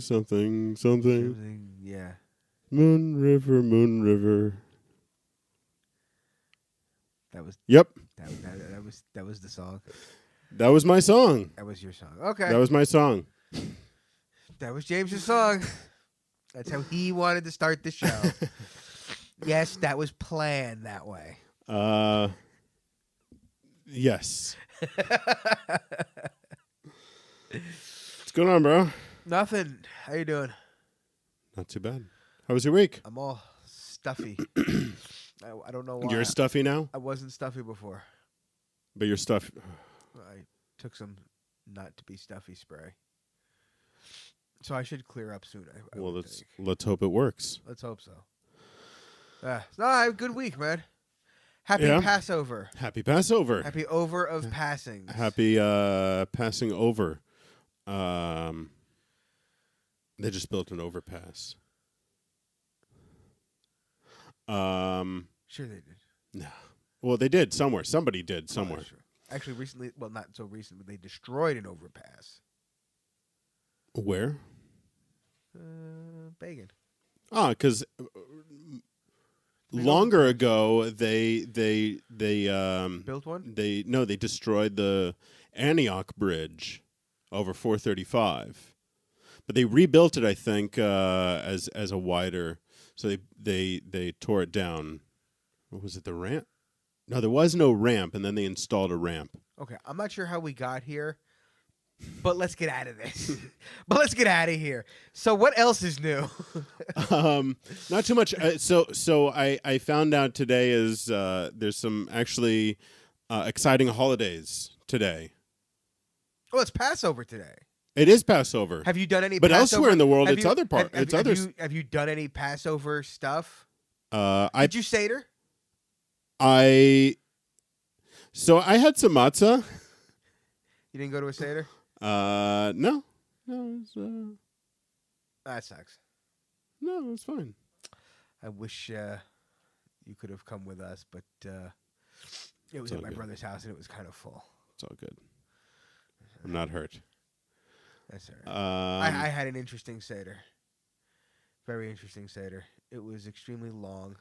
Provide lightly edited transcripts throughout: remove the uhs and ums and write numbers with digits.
something. Yeah. Moon River, Moon River. That was Yep. that was the song. That was my song. That was your song. Okay. That was my song. That was James's song. That's how he wanted to start the show. Yes, that was planned that way. Yes. What's going on, bro? Nothing. How you doing? Not too bad. How was your week? I'm all stuffy. I don't know why. You're stuffy now? I wasn't stuffy before. But you're stuffy. I took some not to be stuffy spray. So I should clear up soon. Well, let's hope it works. Let's hope so. No, good week, man. Happy Passover. Happy Passover. Happy over of passings. Happy passing over. They just built an overpass. Sure they did. No. Well, they did somewhere. Somebody did somewhere. Oh, sure. Actually, recently, well, not so recent, but they destroyed an overpass. Where? Bagan. Because longer ago they built one. They destroyed the Antioch Bridge over 435, but they rebuilt it, I think, as a wider. So they tore it down. What was it? The ramp? No, there was no ramp, and then they installed a ramp. Okay, I'm not sure how we got here, but let's get out of this. But let's get out of here. So what else is new? Not too much. So I found out today is there's some actually exciting holidays today. Oh, it's Passover today. It is Passover. Have you done any? But Passover? elsewhere in the world, Have it's you- other part. have- It's have others. Have you done any Passover stuff? Did you Seder? So I had some matzah. You didn't go to a Seder? No. It was, That sucks. no, it was fine. I wish you could have come with us, but it was It's at all my good. brother's house and it was kind of full. It's all good. I'm not hurt. That's all right. I I had an interesting Seder. Very interesting Seder. It was extremely long.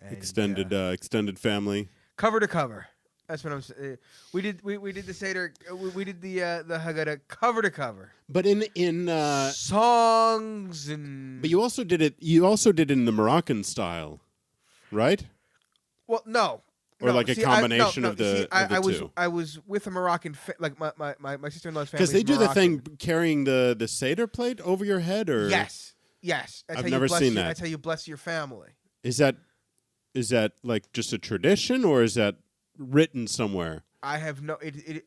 And, extended family. cover to cover. That's what I'm saying. We did the Seder. We did the Haggadah cover to cover. But in songs and. but you also did it. You also did it in the Moroccan style, right? Well, no. Or like a combination of the two. I was with a Moroccan, like my sister-in-law's family. Because they do Moroccan. the thing carrying the Seder plate over your head, or Yes. That's I've how you never bless seen your- that. That's how you bless your family. Is that like just a tradition, or is that written somewhere? I have no. Okay.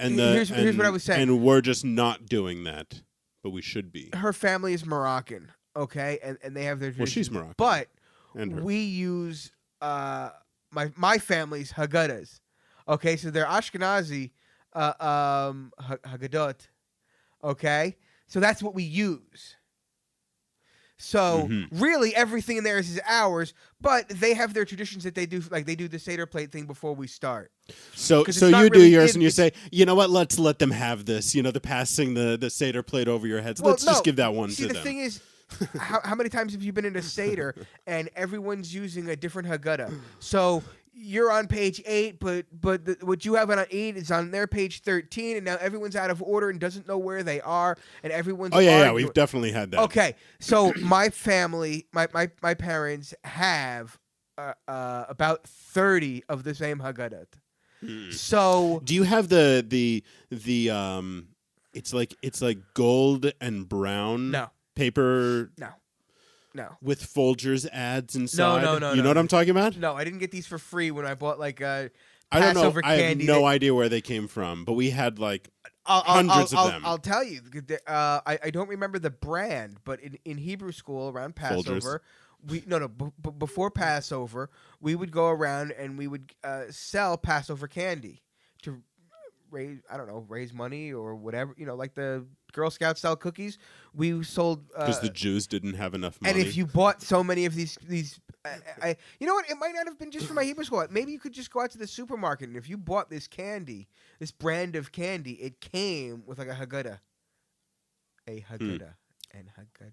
And here's what I was saying. And we're just not doing that, but we should be. Her family is Moroccan, okay, and they have their. Well, she's Moroccan, but and her. we use my family's Haggadahs, okay. So they're Ashkenazi Haggadot, okay. So that's what we use. So really, everything in there is ours, but they have their traditions that they do. Like they do the Seder plate thing before we start. So you do yours, and you say, you know what? Let's let them have this. You know, the passing the Seder plate over your heads. Let's just give that one to them. See, the thing is, how many times have you been in a Seder and everyone's using a different Haggadah? So you're on page 8, but what you have on 8 is on their page 13, and now everyone's out of order and doesn't know where they are, and everyone's yeah, we've definitely had that. Okay, so my family, my parents have about 30 of the same Haggadah. So do you have the it's like gold and brown paper? No. With Folgers ads inside? No. You know what I'm talking about? No, I didn't get these for free when I bought like I don't know. Passover I have candy. no idea where they came from, but we had like hundreds of them. I'll tell you. I don't remember the brand, but in Hebrew school around Passover, before Passover, we would go around and we would sell Passover candy to raise money or whatever. You know, like the Girl Scouts sell cookies. We sold because the Jews didn't have enough money. And if you bought so many of these, you know what? It might not have been just for my Hebrew school. Maybe you could just go out to the supermarket, and if you bought this candy, this brand of candy, it came with like a Haggadah. A Haggadah. And Haggadah.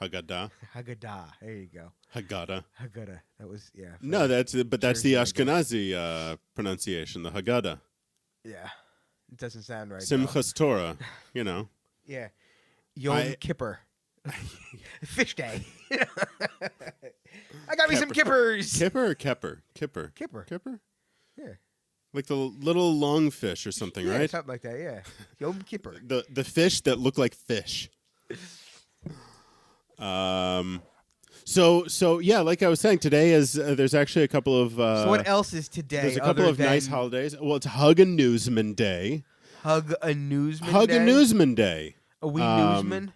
Haggadah. Haggadah. There you go. Haggadah. Haggadah. That was, yeah. No, that's the Jersey, Ashkenazi pronunciation, the Haggadah. Yeah. It doesn't sound right. Simchas Torah, Yeah. Yom Kippur. Fish day. I got me some kippers. Kipper or Kepper? Kipper. Kipper. Kipper? Yeah. Like the little long fish or something, Yeah, right? something like that, yeah. Yom Kippur. The fish that look like fish. So yeah, like I was saying, today is there's actually a couple of so what else is today? There's a couple of nice holidays. Well, it's Hug a Newsman Day. Hug a Newsman Hug Day? a Newsman Day. Are we newsmen?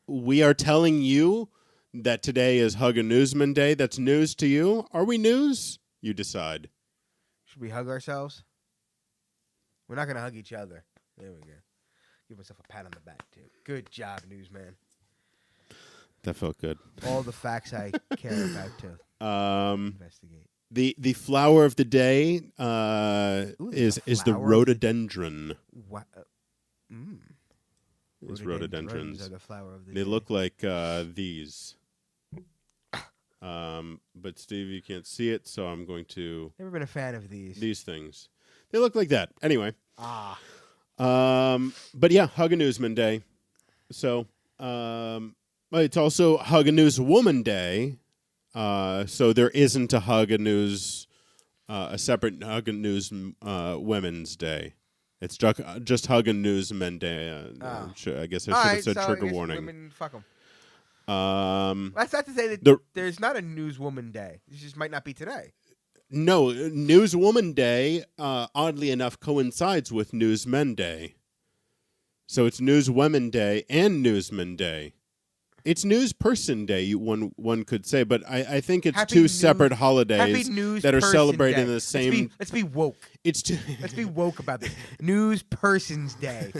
We are telling you that today is Hug a Newsman Day. That's news to you. Are we news? You decide. Should we hug ourselves? We're not going to hug each other. There we go. Give myself a pat on the back, too. Good job, newsman. That felt good. All the facts I care about to investigate. The flower of the day is the rhododendron. Is rhododendrons. Are the flower of the they day. look like these. But Steve, you can't see it, so I'm going to... Never been a fan of these. These things. They look like that. Anyway. Ah. But yeah, Hug a Newsman Day. So, it's also Hug a Newswoman Day. So there isn't a Hug a News, a separate Hug a News Women's Day. It's just Hug a Newsman Day. I guess I should have said trigger warning. Women, fuck them. That's not to say that there's not a Newswoman Day. It just might not be today. No, Newswoman Day, oddly enough, coincides with Newsmen Day. So it's Newswomen Day and Newsman Day. It's Newsperson Day, one could say, but I think it's two separate holidays that are celebrated in the same... Let's be woke. Let's be woke about this. Newsperson's Day.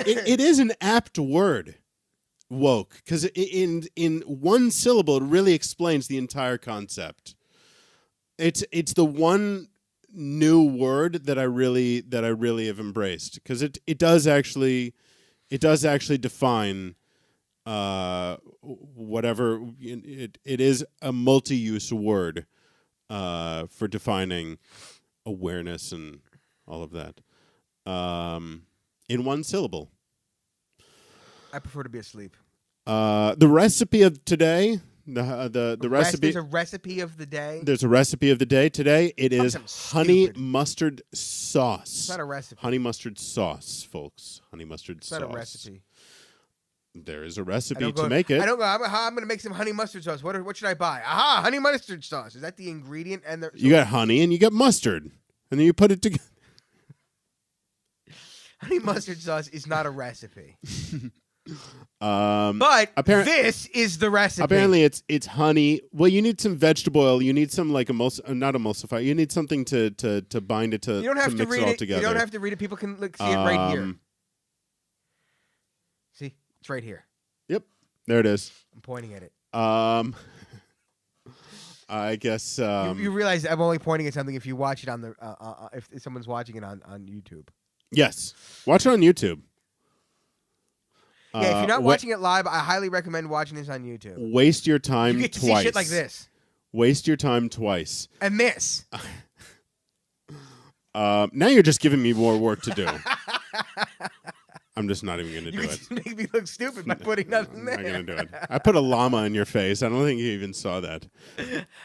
It is an apt word, woke, because in one syllable, it really explains the entire concept. It's the one new word that I really have embraced, because it does actually define whatever it is, a multi-use word for defining awareness and all of that in one syllable. I prefer to be asleep. The recipe of today. The recipe. There's a recipe of the day. There's a recipe of the day today. It is honey mustard sauce. It's not a recipe. Honey mustard sauce, folks. Honey mustard sauce. It's not a recipe. There is a recipe to make it. I don't go. I'm going to make some honey mustard sauce. What should I buy? Aha! Honey mustard sauce. Is that the ingredient? And you got honey and you got mustard, and then you put it together. Honey mustard sauce is not a recipe. But this is the recipe. Apparently, it's honey. Well, you need some vegetable oil. You need some not emulsify. You need something to bind it to. You don't have to read it together. You don't have to read it. People can see it right here. See, it's right here. Yep, there it is. I'm pointing at it. I guess you realize I'm only pointing at something if you watch it on the if someone's watching it on YouTube. Yes, watch it on YouTube. Yeah, if you're not watching it live, I highly recommend watching this on YouTube. Waste your time you get to twice. See shit like this. Waste your time twice. And this. Now you're just giving me more work to do. I'm just not even going to do it. You make me look stupid by putting nothing there. I'm not going to do it. I put a llama in your face. I don't think you even saw that.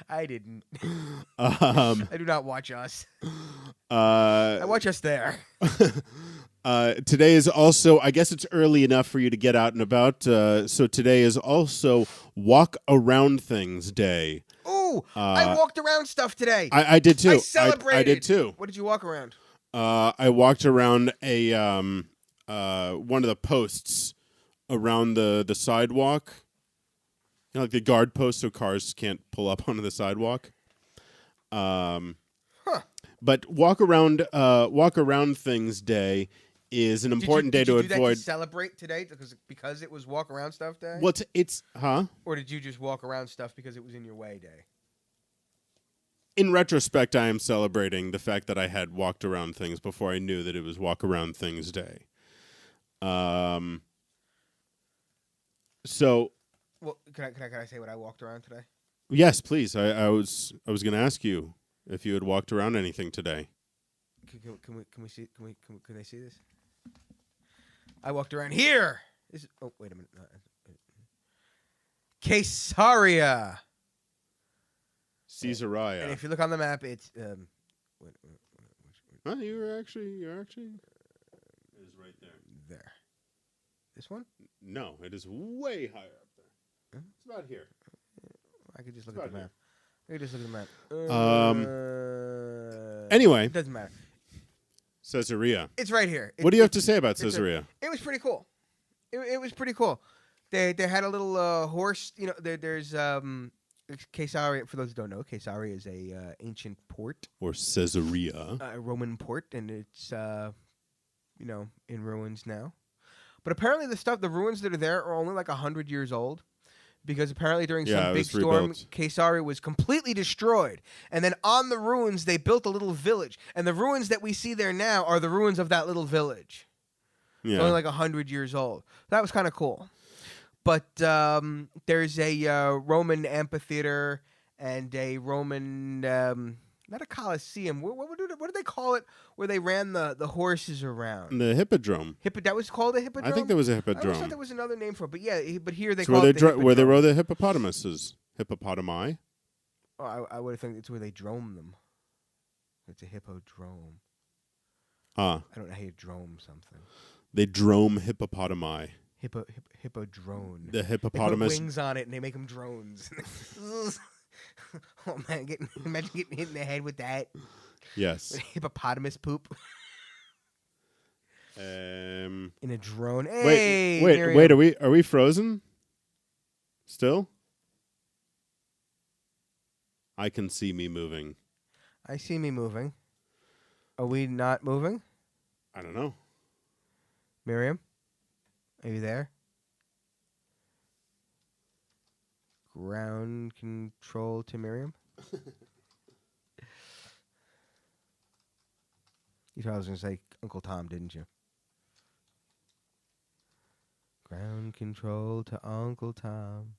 I didn't. I do not watch us. I watch us there. Today is also, I guess it's early enough for you to get out and about. So today is also Walk Around Things Day. Ooh, I walked around stuff today. I did too. I celebrated. I did too. What did you walk around? I walked around a one of the posts around the sidewalk. You know, like the guard post so cars can't pull up onto the sidewalk. But Walk Around Things Day is an important day to avoid. Did you do that to celebrate today because it was Walk Around Stuff Day? Or did you just walk around stuff because it was in your way day? in retrospect, I am celebrating the fact that I had walked around things before I knew that it was Walk Around Things Day. So, Well, can I say what I walked around today? yes, please. I was going to ask you if you had walked around anything today. Can we see? Can they see this? I walked around here. Oh, wait a minute. Caesarea. Caesarea. And if you look on the map, it's You're actually. It is right there. There. This one? No, it is way higher up there. Huh? It's about here. I could just look at the map. I could just look at the map. Anyway, it doesn't matter. Caesarea. It's right here. What do you have to say about Caesarea? It was pretty cool. It was pretty cool. They had a little horse. You know, there's Caesarea. For those who don't know, Caesarea is a ancient port, or Caesarea, a Roman port, and it's in ruins now. But apparently, the ruins that are there are only like 100 years old, because apparently during some big storm, rebuilt. Caesarea was completely destroyed, and then on the ruins they built a little village, and the ruins that we see there now are the ruins of that little village. Yeah. It's only like 100 years old. That was kind of cool. But there's a Roman amphitheater and a Roman, not a coliseum. What did they call it? Where they ran the horses around? The hippodrome. That was called a hippodrome? I think there was a hippodrome. I always thought there was another name for it. But yeah, here they it's call it the hippodrome. Where they rode the hippopotamuses. Hippopotami. Oh, I would think it's where they drome them. It's a hippodrome. I don't know how you drome something. They drome hippopotami. Hippodrone. The hippopotamus. They put wings on it and they make them drones. Oh man, imagine getting hit in the head with that. Yes. With hippopotamus poop. In a drone. Hey, wait. Are we frozen? Still? I can see me moving. I see me moving. Are we not moving? I don't know. Miriam? Are you there? Ground control to Miriam? You thought I was going to say Uncle Tom, didn't you? Ground control to Uncle Tom.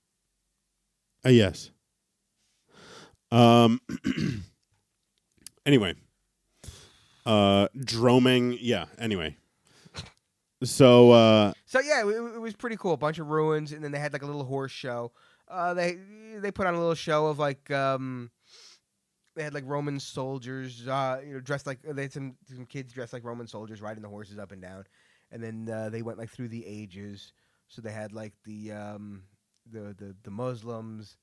Yes. Anyway. Droming. Yeah, anyway. So yeah, it was pretty cool. A bunch of ruins, and then they had like a little horse show. They put on a little show of like they had like Roman soldiers, dressed like they had some kids dressed like Roman soldiers riding the horses up and down, and then they went like through the ages. So they had like the Muslims,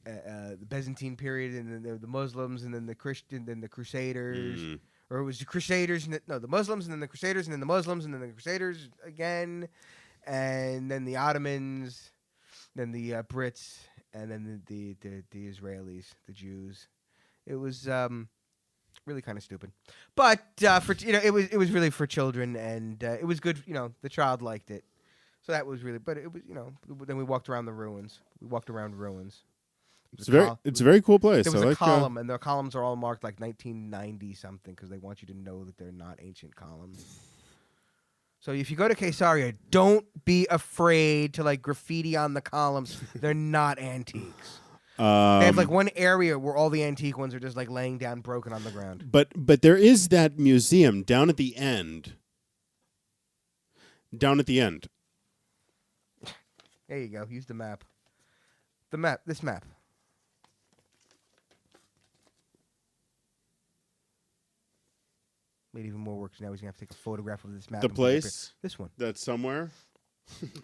the Byzantine period, and then the Muslims, and then the Christian, then the Crusaders. Mm. Or it was the Crusaders, the Muslims, and then the Crusaders, and then the Muslims, and then the Crusaders again, and then the Ottomans, then the Brits, and then the Israelis, the Jews. It was really kind of stupid, but it was really for children, and it was good. The child liked it, so that was really. But it was then we walked around the ruins. We walked around ruins. It's a very cool place. There was a column, and the columns are all marked like 1990 something because they want you to know that they're not ancient columns. So if you go to Caesarea, don't be afraid to like graffiti on the columns. They're not antiques. They have like one area where all the antique ones are just like laying down broken on the ground. But there is that museum down at the end. Down at the end. There you go. Use the map. This map. Made even more work. So now he's gonna have to take a photograph of this map. The place. This one. That's somewhere.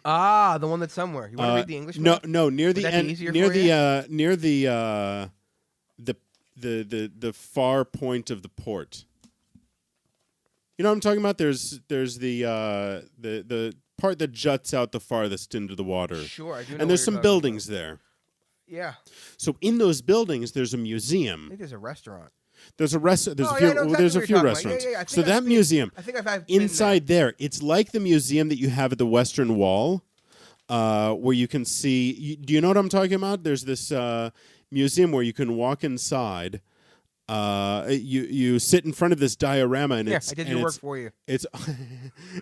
The one that's somewhere. You want to read the English? No, near the end. Near the far point of the port. You know what I'm talking about? There's the part that juts out the farthest into the water. Sure, I do know. And there's some buildings there. Yeah. So in those buildings, there's a museum. I think there's a restaurant. There's a There's a few restaurants. Yeah, so that museum, I think I've inside there, it's like the museum that you have at the Western Wall, where you can see. Do you know what I'm talking about? There's this museum where you can walk inside, you sit in front of this diorama, and I did your work for you. It's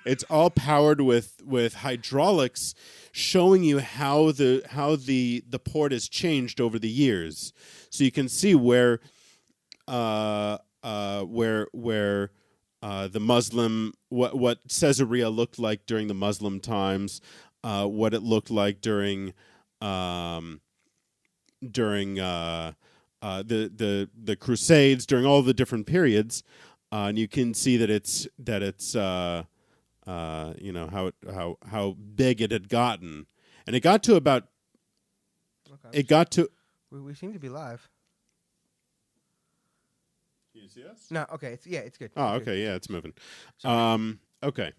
it's all powered with hydraulics, showing you how the port has changed over the years. So you can see where the Muslim what Caesarea looked like during the Muslim times, what it looked like during the Crusades, during all the different periods, and you can see that it's how big it had gotten, and it got to about. Okay. It got to. We seem to be live. Can you see us? No. Okay. It's good. Oh, It's okay. good. Yeah, it's moving. Okay.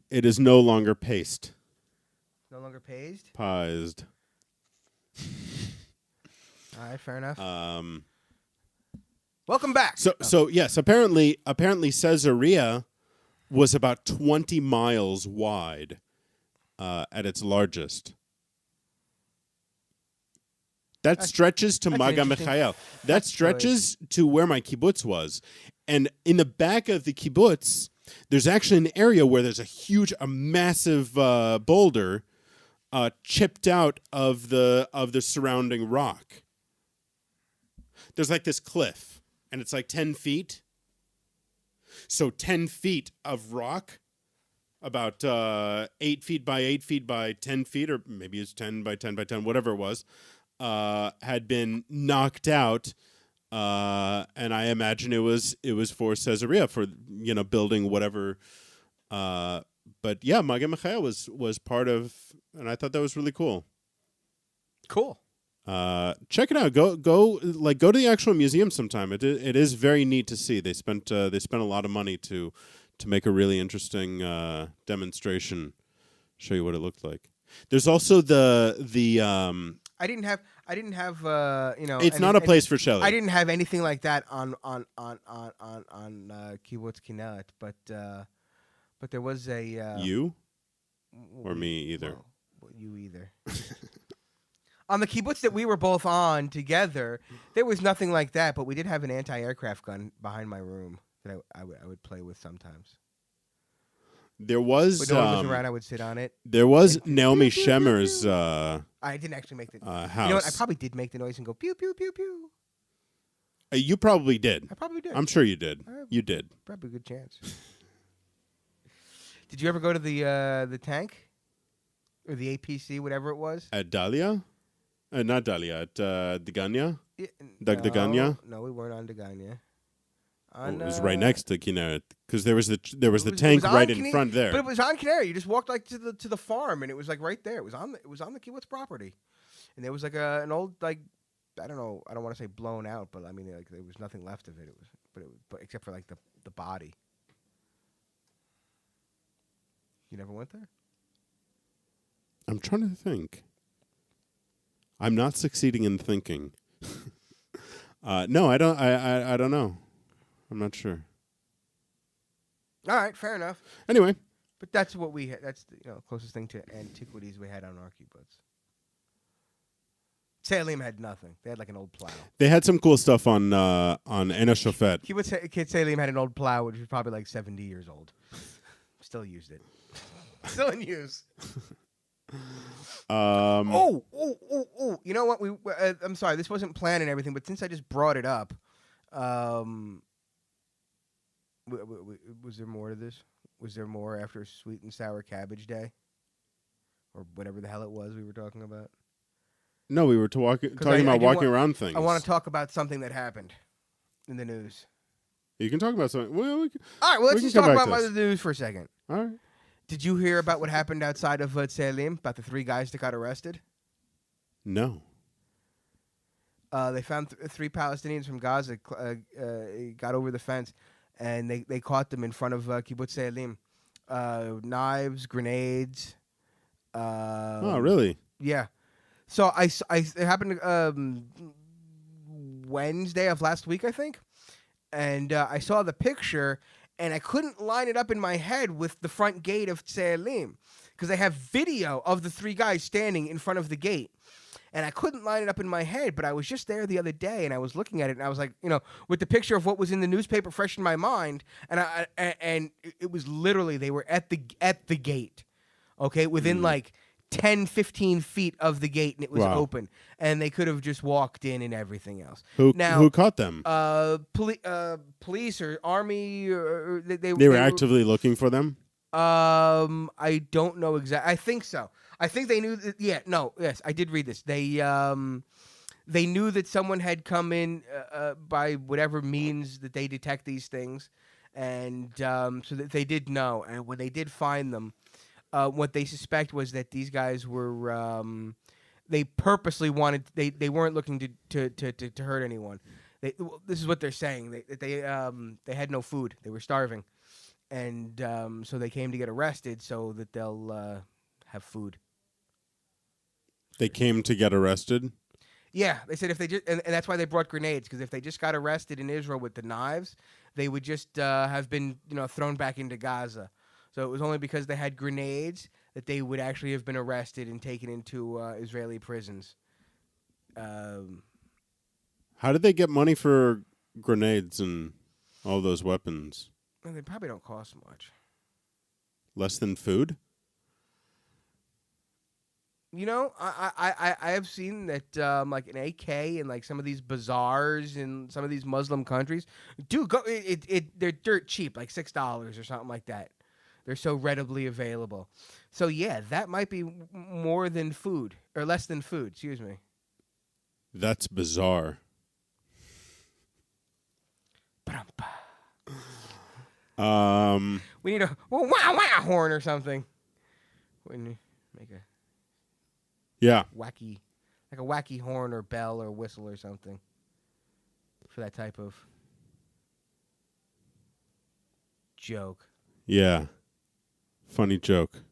It is no longer paced. No longer paged. Pized. All right, fair enough. Welcome back. So yes, apparently Caesarea was about 20 miles wide at its largest. That stretches to Maga Michael. That stretches to where my kibbutz was. And in the back of the kibbutz, there's actually an area where there's a massive boulder chipped out of the surrounding rock. There's like this cliff, and it's like 10 feet. So 10 feet of rock, about 8 feet by 8 feet by 10 feet, or maybe it's 10 by 10 by 10, whatever it was, had been knocked out. And I imagine it was for Caesarea, for building whatever. But yeah, Maga Michael was part of, and I thought that was really cool. Cool. Check it out. Go to the actual museum sometime. It is very neat to see. They spent a lot of money to make a really interesting demonstration. Show you what it looked like. There's also the I didn't have It's not a place for Shelley. I didn't have anything like that on Kibbutz Kinneret, but there was a you or me either. Well, you either. On the kibbutz that we were both on together, there was nothing like that, but we did have an anti-aircraft gun behind my room that I would play with sometimes. There was when no one was around, I would sit on it. There was Naomi Shemer's I didn't actually make the house. You know what? I probably did make the noise and go pew pew pew pew. You probably did. I probably did. I'm sure you did. You did. Probably a good chance. Did you ever go to the tank or the APC, whatever it was? At Dahlia? Not Dahlia. At Degania? Degania? No, we weren't on Degania. It was right next to Kinneret, because there was the tank right in front there. But it was on Kinneret. You just walked like to the farm, and it was like right there. It was on the kibbutz property, and there was like an old, like, I don't know. I don't want to say blown out, but I mean, like, there was nothing left of it. But except for like the body. You never went there? I'm trying to think. I'm not succeeding in thinking. No, I don't. I don't know. I'm not sure. All right, fair enough. Anyway, but that's what we had. That's the closest thing to antiquities we had on our kibbutz. Tzelim had nothing. They had like an old plow. They had some cool stuff on Ena Shofet. Tzelim had an old plow, which was probably like 70 years old. Still used it. Still in use. Oh! You know what? I'm sorry. This wasn't planned and everything, but since I just brought it up, was there more to this? Was there more after Sweet and Sour Cabbage Day, or whatever the hell it was we were talking about? No, we were talking about walking around things. I want to talk about something that happened in the news. You can talk about something. Well, all right. Well, let's just talk about the news for a second. All right. Did you hear about what happened outside of Tzelim, about the 3 guys that got arrested? No. They found 3 Palestinians from Gaza got over the fence, and they caught them in front of Kibbutz Tzelim. Knives, grenades. Oh, really? Yeah. So it happened Wednesday of last week, I think. And I saw the picture, and I couldn't line it up in my head with the front gate of Tzelim, because they have video of the 3 guys standing in front of the gate. And I couldn't line it up in my head, but I was just there the other day, and I was looking at it, and I was like, with the picture of what was in the newspaper fresh in my mind, and it was literally they were at the gate, okay, within like 10, 15 feet of the gate, and it was open, and they could have just walked in and everything else. Who caught them? Police or army, or they were actively looking for them. I don't know exactly. I think so. I think they knew that, yes, I did read this. They knew that someone had come in by whatever means that they detect these things, and so that they did know. And when they did find them, what they suspect was that these guys were they purposely wanted. They weren't looking to hurt anyone. This is what they're saying. They had no food. They were starving, and so they came to get arrested so that they'll have food. They came to get arrested? Yeah, they said if they just, and that's why they brought grenades, because if they just got arrested in Israel with the knives, they would just have been, thrown back into Gaza. So it was only because they had grenades that they would actually have been arrested and taken into Israeli prisons. How did they get money for grenades and all those weapons? Well, they probably don't cost much. Less than food? I have seen that like an AK in like some of these bazaars in some of these Muslim countries, they're dirt cheap, like $6 or something like that. They're so readily available. So yeah, that might be more than food or less than food. Excuse me. That's bizarre. We need a wow horn or something. When you make a wacky horn or bell or whistle or something for that type of joke. Yeah. Funny joke.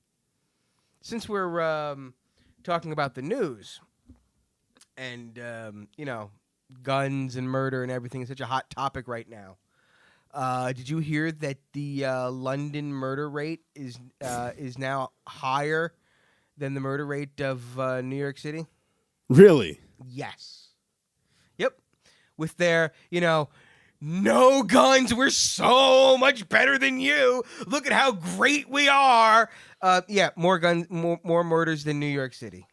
Since we're talking about the news and, guns and murder and everything is such a hot topic right now, did you hear that the London murder rate is now higher than the murder rate of New York City? Really? Yes. Yep. With their, no guns, we're so much better than you. Look at how great we are. More guns, more murders than New York City.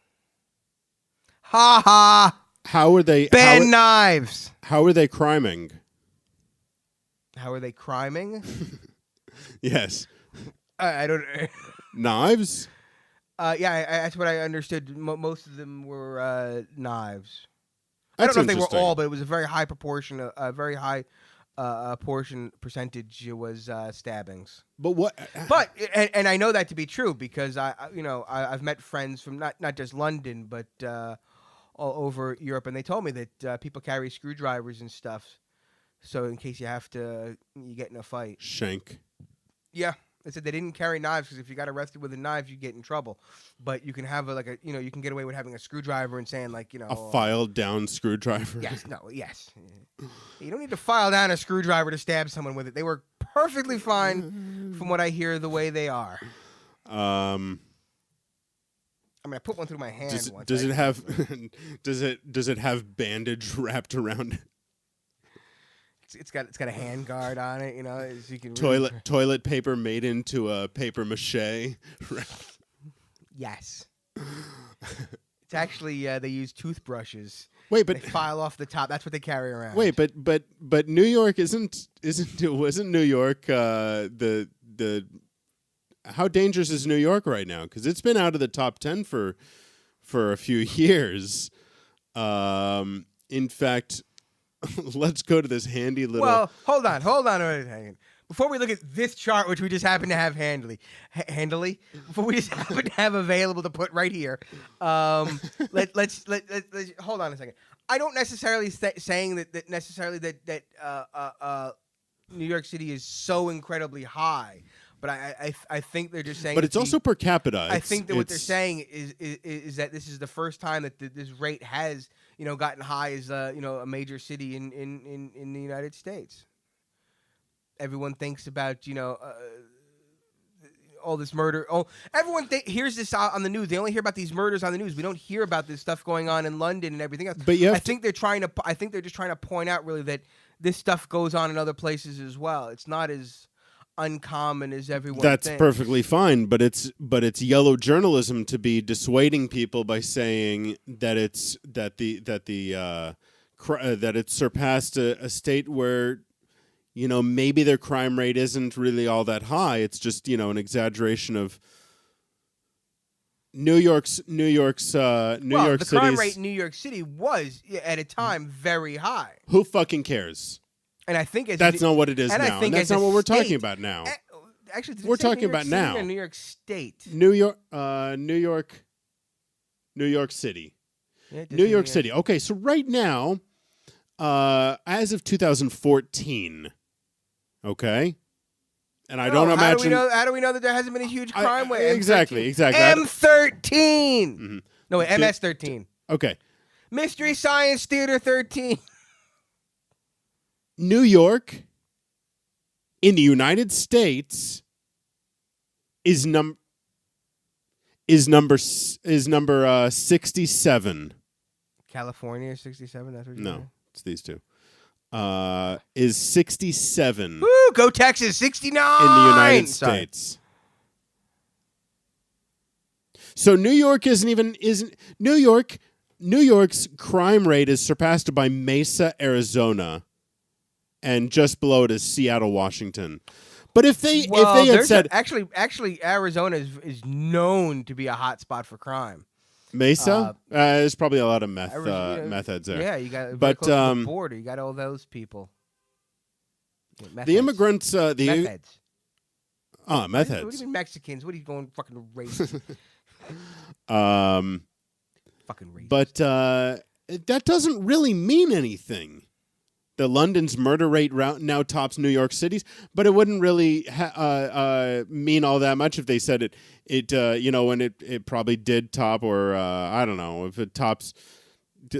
Ha ha. How are they? Ban knives. How are they criming? How are they criming? Yes. I don't. Knives? That's what I understood. Most of them were knives. I don't know if they were all, but it was a very high proportion. A very high percentage was stabbings. But what? But and I know that to be true because I've met friends from not just London but all over Europe, and they told me that people carry screwdrivers and stuff, so in case you get in a fight. Shank. Yeah. They said they didn't carry knives because if you got arrested with a knife, you get in trouble. But you can have you can get away with having a screwdriver and saying a filed down screwdriver. Yes. You don't need to file down a screwdriver to stab someone with it. They were perfectly fine, from what I hear, the way they are. I put one through my hand once. Does it have bandage wrapped around it? It's got a hand guard on it, as you can toilet paper made into a paper mache. Yes. It's actually they use toothbrushes. Wait, but they file off the top. That's what they carry around. Wait, but New York wasn't New York the how dangerous is New York right now? Because it's been out of the top 10 for a few years. In fact. Let's go to this handy little... Well, hold on a second. Before we look at this chart, which we just happen to have handily, before we just happen to have available to put right here, let's hold on a second. I don't necessarily saying that New York City is so incredibly high, but I think they're just saying. But it's also per capita. I think that what they're saying is that this is the first time that this rate has gotten high as a major city in the United States. Everyone thinks about all this murder. Oh, everyone hears this on the news. They only hear about these murders on the news. We don't hear about this stuff going on in London and everything else. But I think they're trying to. I think they're just trying to point out really that this stuff goes on in other places as well. It's not as uncommon as everyone That's thinks. perfectly fine, but it's yellow journalism to be dissuading people by saying that it's surpassed a state where, maybe their crime rate isn't really all that high. It's just, an exaggeration of New York's the crime rate in New York City was at a time very high. Who fucking cares? And I think that's not what it is now. And that's not what we're talking about now. Actually, we're talking about now. New York State. New York City. Yeah, New York City. Okay, so right now, as of 2014, okay, and I don't imagine. How do we know that there hasn't been a huge crime wave? Exactly. M13. Mm-hmm. No, wait, MS13. Okay. Mystery Science Theater 13. New York in the United States is number 67. California is 67. That's what you're saying? It's these two. Is 67. Woo, go Texas, 69 in the United States. So New York isn't New York's crime rate is surpassed by Mesa, Arizona, and just below it is Seattle, Washington. But if they had said actually Arizona is known to be a hot spot for crime. Mesa, there's probably a lot of meth heads there. Yeah, you got close to the border. You got all those people. The immigrants, meth heads. Meth heads. What do you mean Mexicans? What are you going fucking racist? Fucking racist. But that doesn't really mean anything. The London's murder rate now tops New York City's, but it wouldn't really mean all that much if they said it when it probably did top, or I don't know if it tops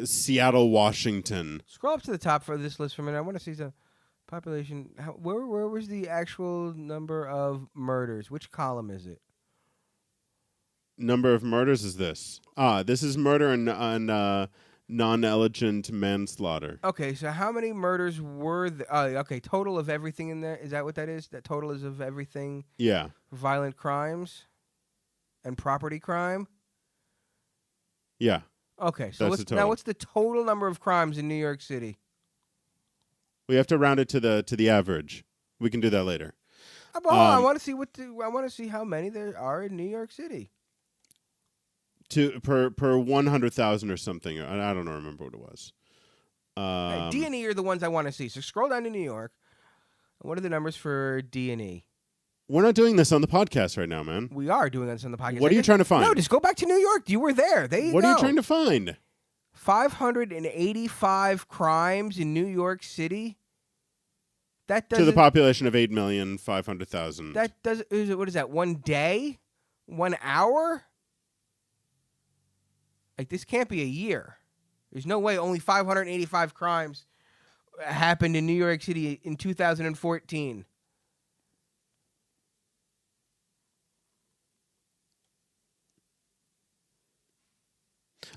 Seattle, Washington. Scroll up to the top for this list for a minute. I want to see the population. Where was the actual number of murders? Which column is it? Number of murders is this. This is murder and non-negligent manslaughter. Okay, so how many murders were total of everything in there? Is that what that is? That total is of everything? Yeah. Violent crimes and property crime? Yeah. Okay, so what's the total number of crimes in New York City? We have to round it to the average. We can do that later. I want to see how many there are in New York City. Per 100,000 or something. I don't remember what it was. D&E are the ones I want to see. So scroll down to New York. What are the numbers for D&E? We're not doing this on the podcast right now, man. We are doing this on the podcast. What are you trying to find? No, just go back to New York. You were there. There you go. What are you trying to find? 585 crimes in New York City. That doesn't, to the population of 8,500,000. That does. What is that? 1 day? 1 hour? Like, this can't be a year. There's no way only 585 crimes happened in New York City in 2014.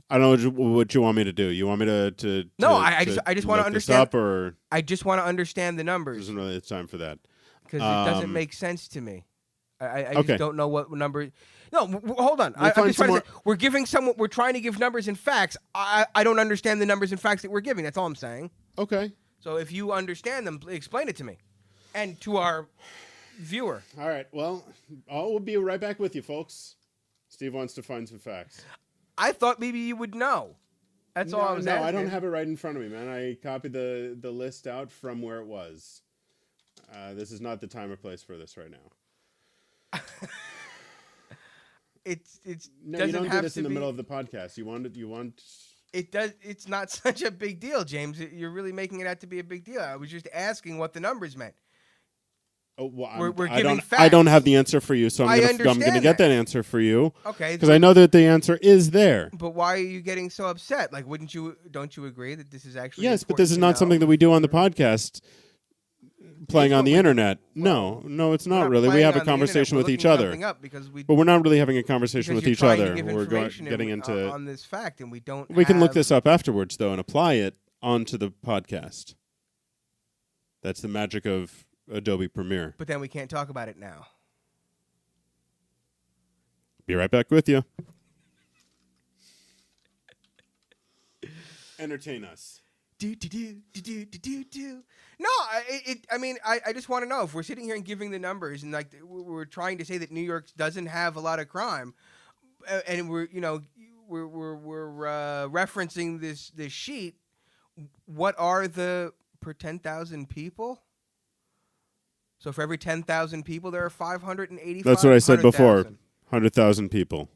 I don't know what you want me to do. You want me to No, I just want to understand. I just want to understand the numbers. There's no time for that. Because it doesn't make sense to me. I just don't know what number. No, hold on. I'm just trying to say, we're trying to give numbers and facts. I don't understand the numbers and facts that we're giving. That's all I'm saying. Okay. So if you understand them, explain it to me and to our viewer. All right. Well, we'll be right back with you, folks. Steve wants to find some facts. I thought maybe you would know. That's all I was asking. No, I don't have it right in front of me, man. I copied the list out from where it was. This is not the time or place for this right now. No, you don't do this in the middle of the podcast. You want. It does. It's not such a big deal, James. You're really making it out to be a big deal. I was just asking what the numbers meant. Oh, well, we're giving facts. I don't have the answer for you, so I'm going to get that answer for you. Okay. Because I know that the answer is there. But why are you getting so upset? Like, don't you agree that this is actually yes, but this is not something that we do on the podcast playing on the internet. No, it's not really. We have a conversation with each other. But we're not really having a conversation with each other. We're getting into on this fact, and we don't. We can look this up afterwards, though, and apply it onto the podcast. That's the magic of Adobe Premiere. But then we can't talk about it now. Be right back with you. Entertain us. No, I just want to know if we're sitting here and giving the numbers, and like we're trying to say that New York doesn't have a lot of crime, and we're referencing this sheet. What are the per 10,000 people? So for every 10,000 people, there are 585. That's what I said before. 100,000 people.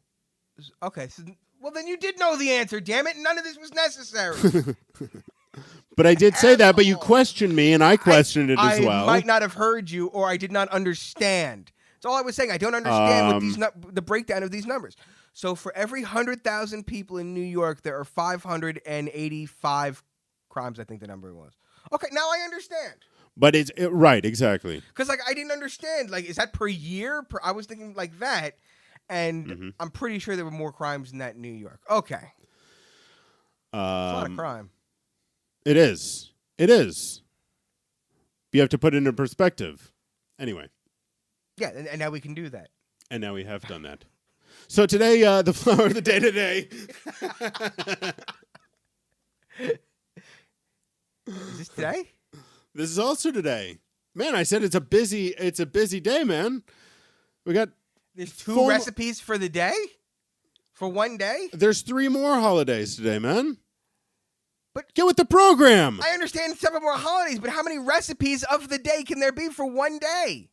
Okay, so well then you did know the answer. Damn it! None of this was necessary. But I did say that, but you questioned me, and I questioned it as well. I might not have heard you, or I did not understand. That's all I was saying. I don't understand what the breakdown of these numbers. So for every 100,000 people in New York, there are 585 crimes, I think the number was. Okay, now I understand. But it's right, exactly. Because like I didn't understand. Like, is that per year? I was thinking like that, and I'm pretty sure there were more crimes than that in New York. Okay, it's a lot of crime. It is. It is. You have to put it into perspective. Anyway. Yeah, and now we can do that. And now we have done that. So today, the flower of the day today. Is this today? This is also today. Man, I said it's a busy day, man. There's 2 recipes for the day? For one day? There's 3 more holidays today, man. But get with the program. I understand 7 more holidays, but how many recipes of the day can there be for one day?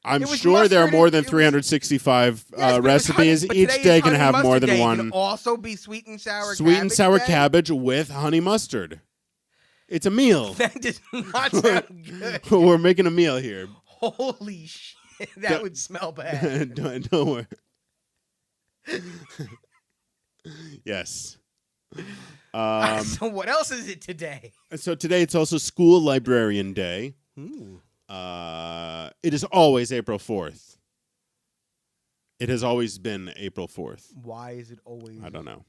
I'm sure there are more than 365 recipes. Each day can have more than one. It can also be sweet and sour cabbage. Sweet and sour cabbage with honey mustard. It's a meal. That does not sound good. We're making a meal here. Holy shit. That would smell bad. Don't worry. Yes. So what else is it today? So today it's also School Librarian Day. Ooh. It is always April 4th. It has always been April 4th. Why is it always? I don't know.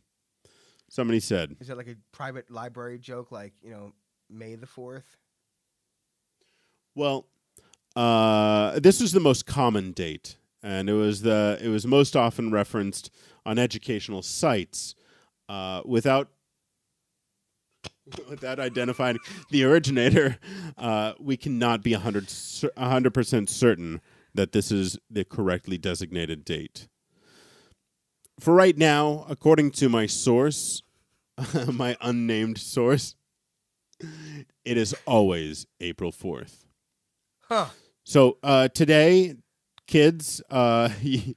Somebody said. Is it like a private library joke, like, May the 4th? Well, this was the most common date, and it was most often referenced on educational sites without identifying the originator. We cannot be 100% certain that this is the correctly designated date. For right now, according to my source, my unnamed source, it is always April 4th. Huh. So today, kids, you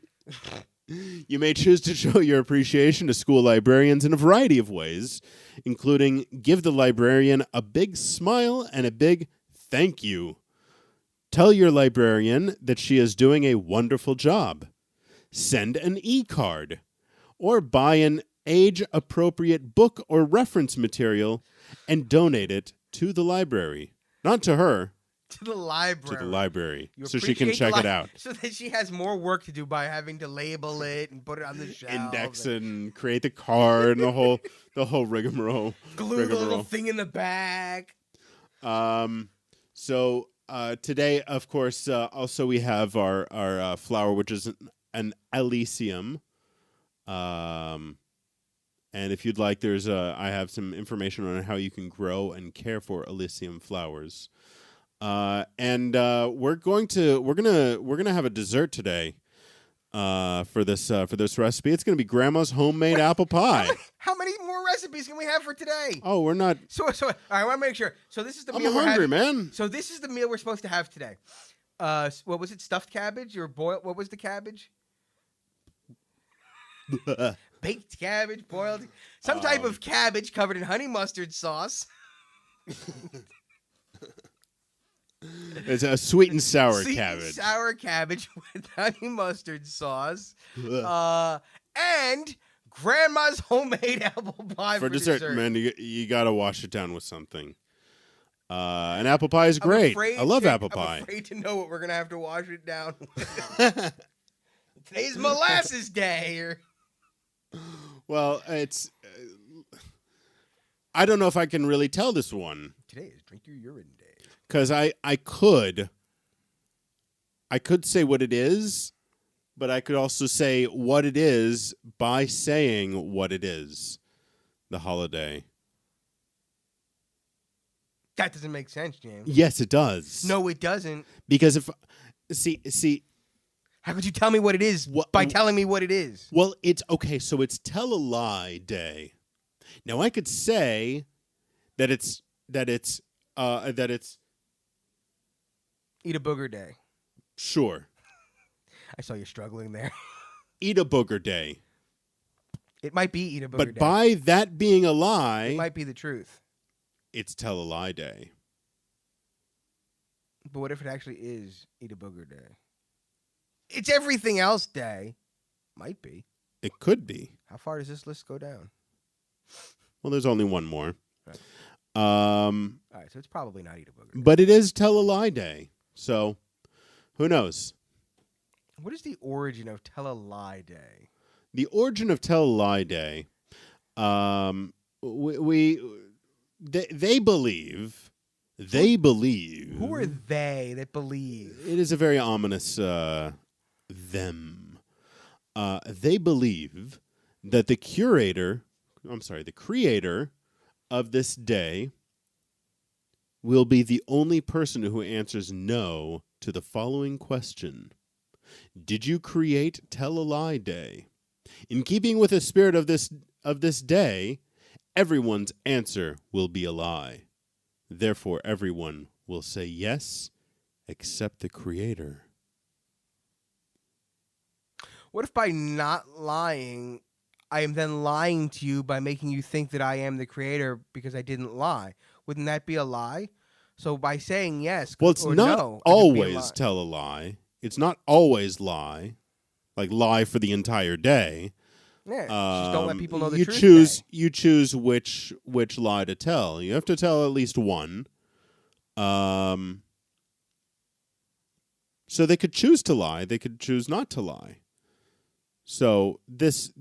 may choose to show your appreciation to school librarians in a variety of ways, including give the librarian a big smile and a big thank you. Tell your librarian that she is doing a wonderful job. Send an e-card. Or buy an age-appropriate book or reference material and donate it to the library. Not to her. To the library. To the library. So she can check it out. So that she has more work to do by having to label it and put it on the shelf. Index and create the card and the whole rigmarole. Glue the little thing in the back. So today, of course, also we have our flower, which is an Elysium. And if you'd like, I have some information on how you can grow and care for Elysium flowers. And we're gonna have a dessert today. For this recipe, it's gonna be Grandma's homemade apple pie. How many more recipes can we have for today? Oh, we're not. So I want to make sure. So this is the meal I'm we're hungry, having. man. So this is the meal we're supposed to have today. What was it? Stuffed cabbage or boiled? What was the cabbage? Baked cabbage, boiled, some type of cabbage covered in honey mustard sauce. It's a sweet and sour Sweet cabbage. And sour cabbage with honey mustard sauce. And Grandma's homemade apple pie for dessert. Man, you got to wash it down with something. And apple pie is great. I love apple pie. I'm afraid to know what we're going to have to wash it down with. Today's molasses day. Well, it's... I don't know if I can really tell this one. Today is drink your urine day. Because I could say what it is, but I could also say what it is by saying what it is. The holiday. That doesn't make sense, James. Yes, it does. No, it doesn't. Because if... See... How could you tell me what it is by telling me what it is? Well, it's... Okay, so it's Tell a Lie Day. Now, I could say that it's Eat a booger day. Sure. I saw you struggling there. Eat a booger day. It might be eat a booger day. But by that being a lie... It might be the truth. It's Tell a Lie Day. But what if it actually is eat a booger day? It's everything else day. Might be. It could be. How far does this list go down? Well, there's only one more. Right. All right, so it's probably not eat a booger day. But it is Tell a Lie Day. So, who knows? What is the origin of Tell a Lie Day? The origin of Tell a Lie Day, they believe. Who are they that believe? It is a very ominous them. They believe that the creator of this day will be the only person who answers no to the following question. Did you create Tell a Lie Day? In keeping with the spirit of this day, everyone's answer will be a lie. Therefore, everyone will say yes, except the creator. What if by not lying, I am then lying to you by making you think that I am the creator because I didn't lie? Wouldn't that be a lie? So by saying yes, well, it's or not no, always tell a lie. It's not always lie, like lie for the entire day. Yeah, just don't let people know the truth. You choose which lie to tell. You have to tell at least one. So they could choose to lie. They could choose not to lie. So this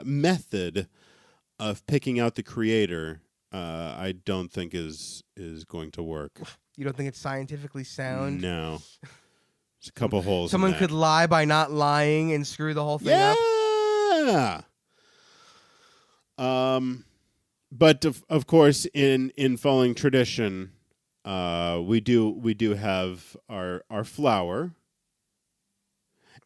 method of picking out the creator, I don't think is going to work. You don't think it's scientifically sound? No. There's a couple holes. Someone could lie by not lying and screw the whole thing up? Yeah. But of course, in following tradition, we do have our flour,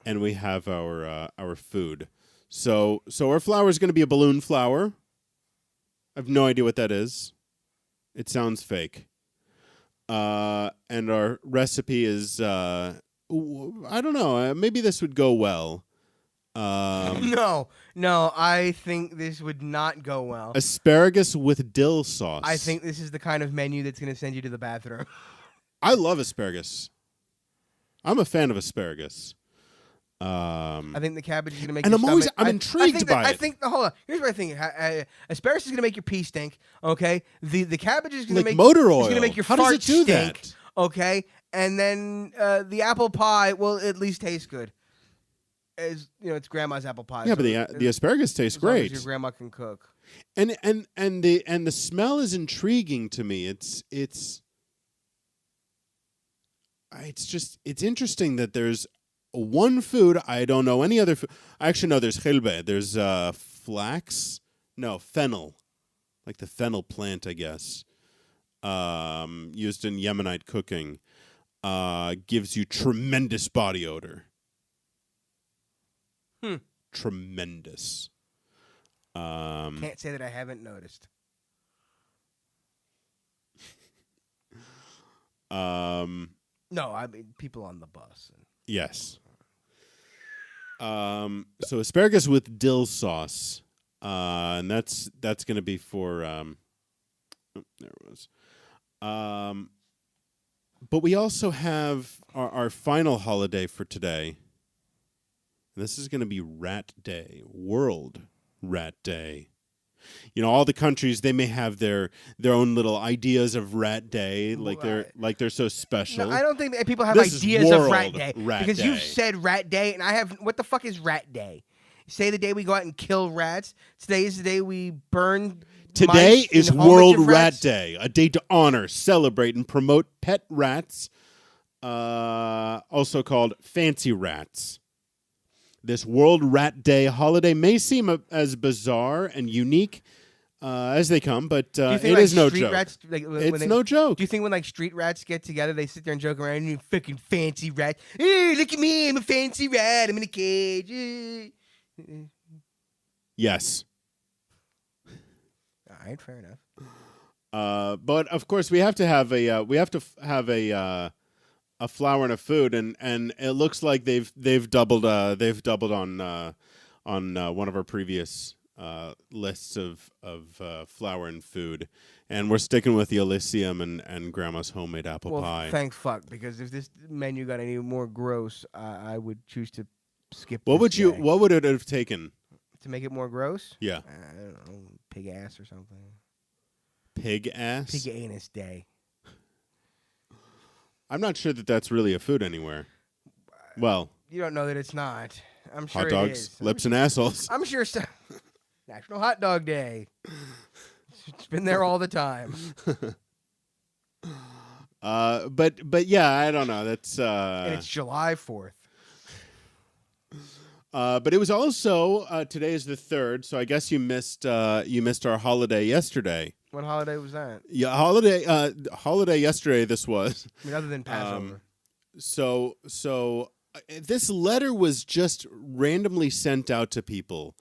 and we have our food. So our flour is going to be a balloon flour. I have no idea what that is. It sounds fake. And our recipe is I don't know. Maybe this would go well. No, I think this would not go well. Asparagus with dill sauce. I think this is the kind of menu that's going to send you to the bathroom. I love asparagus. I'm a fan of asparagus. I think the cabbage is going to make and your stomach... I'm intrigued by it. Hold on. Here's what I think. Asparagus is going to make your pee stink, okay? The cabbage is going to like make... motor oil. It's going to make your How fart does it do stink, that? okay? And then the apple pie will at least taste good. As you know, it's grandma's apple pie. Yeah, so but the asparagus tastes great. As your grandma can cook. And the smell is intriguing to me. It's interesting that there's one food. I don't know any other food. Actually, no, there's khilbe. There's fennel. Like the fennel plant, I guess. Used in Yemenite cooking. Gives you tremendous body odor. Tremendous. Can't say that I haven't noticed. No, I mean people on the bus. Yes. So asparagus with dill sauce, and that's going to be for. There it was. But we also have our final holiday for today. This is going to be Rat Day, World Rat Day. You know, all the countries, they may have their own little ideas of Rat Day, like they're so special. No, I don't think that people have This ideas is of World Rat Day because Day. you've said Rat Day, and I have. What the fuck is Rat Day? Say the day we go out and kill rats. Today is the day we burn. Today mice is in homage World of Rat rats. Day, a day to honor, celebrate, and promote pet rats, also called fancy rats. This World Rat Day holiday may seem as bizarre and unique as they come, but it is no joke. Rats, It's no joke. Do you think when like street rats get together, they sit there and joke around? You fucking fancy rat! Hey, look at me! I'm a fancy rat. I'm in a cage. Yes. All right, fair enough. But of course, we have to have a flower and a food, and it looks like they've doubled on one of our previous lists of flour and food, and we're sticking with the Elysium and Grandma's homemade apple pie. Thank fuck, because if this menu got any more gross, I would choose to skip. What would day. What would it have taken to make it more gross? Yeah, I don't know, pig ass or something. Pig ass. Pig anus day. I'm not sure that that's really a food anywhere. Well, you don't know that it's not. I'm sure hot dogs, it is. lips, and assholes. I'm sure. National Hot Dog Day. It's been there all the time. But yeah, I don't know. That's and it's July 4th. But it was also today is the 3rd, so I guess you missed our holiday yesterday. What holiday was that? Yeah, holiday yesterday. This was. I mean, other than Passover. So this letter was just randomly sent out to people.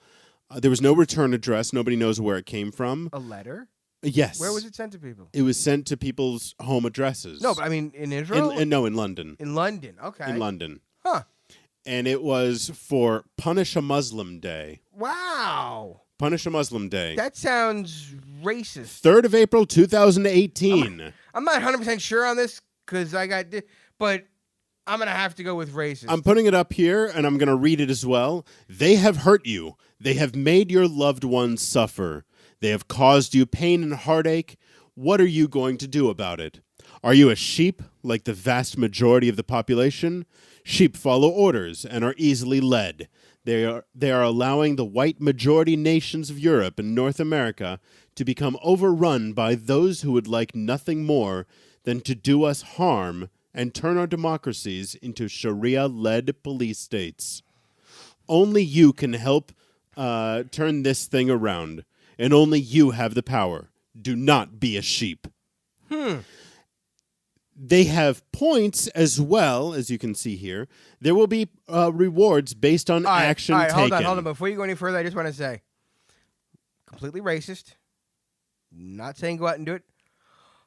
There was no return address. Nobody knows where it came from. A letter? Yes. Where was it sent to people? It was sent to people's home addresses. No, but I mean in Israel? No, in London. In London, okay. In London. Huh. And it was for Punish a Muslim Day. Wow. Punish a Muslim Day. That sounds racist. 3rd of April, 2018. I'm not 100% sure on this because but I'm going to have to go with racist. I'm putting it up here, and I'm going to read it as well. They have hurt you. They have made your loved ones suffer. They have caused you pain and heartache. What are you going to do about it? Are you a sheep like the vast majority of the population? Sheep follow orders and are easily led. They are allowing the white majority nations of Europe and North America to become overrun by those who would like nothing more than to do us harm and turn our democracies into Sharia-led police states. Only you can help turn this thing around, and only you have the power. Do not be a sheep. They have points as well, as you can see here. There will be rewards based on action taken. Hold on. Before you go any further, I just want to say, completely racist. Not saying go out and do it.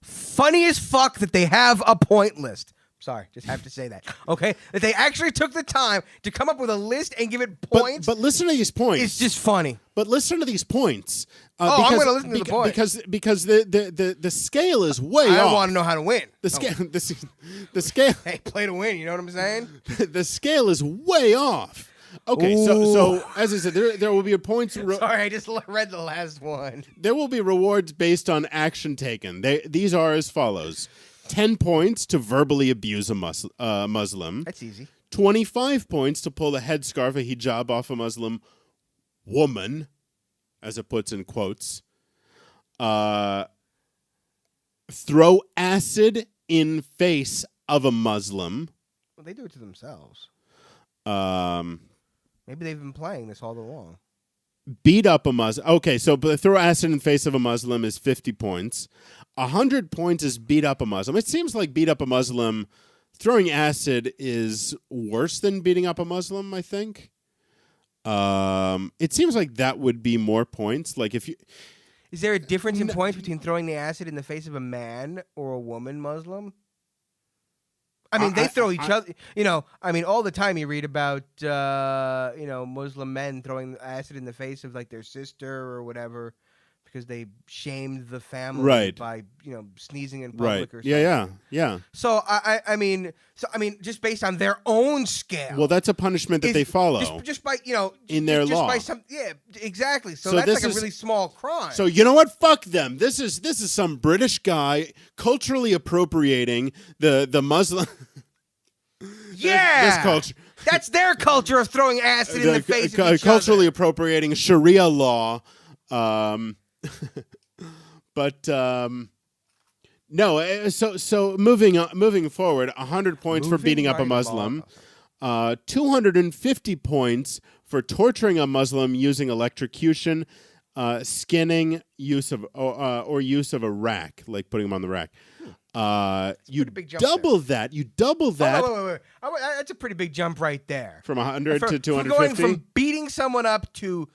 Funny as fuck that they have a point list. Sorry, just have to say that. Okay? That they actually took the time to come up with a list and give it points. But listen to these points. It's just funny. But listen to these points. I'm going to listen to the points. Because the scale is way off. I want to know how to win. The scale. Hey, play to win, you know what I'm saying? The scale is way off. Okay, so as I said, there will be points. Sorry, I just read the last one. There will be rewards based on action taken. These are as follows: 10 points to verbally abuse a Muslim. That's easy. 25 points to pull a headscarf, a hijab off a Muslim woman, as it puts in quotes. Throw acid in face of a Muslim. Well, they do it to themselves. Maybe they've been playing this all along. Beat up a Muslim. Okay, so throw acid in the face of a Muslim is 50 points. 100 points is beat up a Muslim. It seems like beat up a Muslim, throwing acid is worse than beating up a Muslim, I think. It seems like that would be more points. Like if you... Is there a difference in points between throwing the acid in the face of a man or a woman Muslim? I mean, they throw each other, all the time you read about, Muslim men throwing acid in the face of, like, their sister or whatever because they shamed the family Right. by sneezing in Right. public or something. Yeah. So I mean, just based on their own scale. Well, that's a punishment that they follow. Just by in their just law. By some, yeah, exactly. So this that's like is a really small crime. So you know what? Fuck them. This is some British guy culturally appropriating the Muslim. Yeah, this culture. That's their culture of throwing acid in the face of each culturally other. appropriating Sharia law. But no. So moving forward, 100 points for beating up a Muslim. 250 points for torturing a Muslim using electrocution, skinning, use of a rack, like putting him on the rack. You double that. You double that. Wait. That's a pretty big jump right there. From 100 to 250? Going from beating someone up to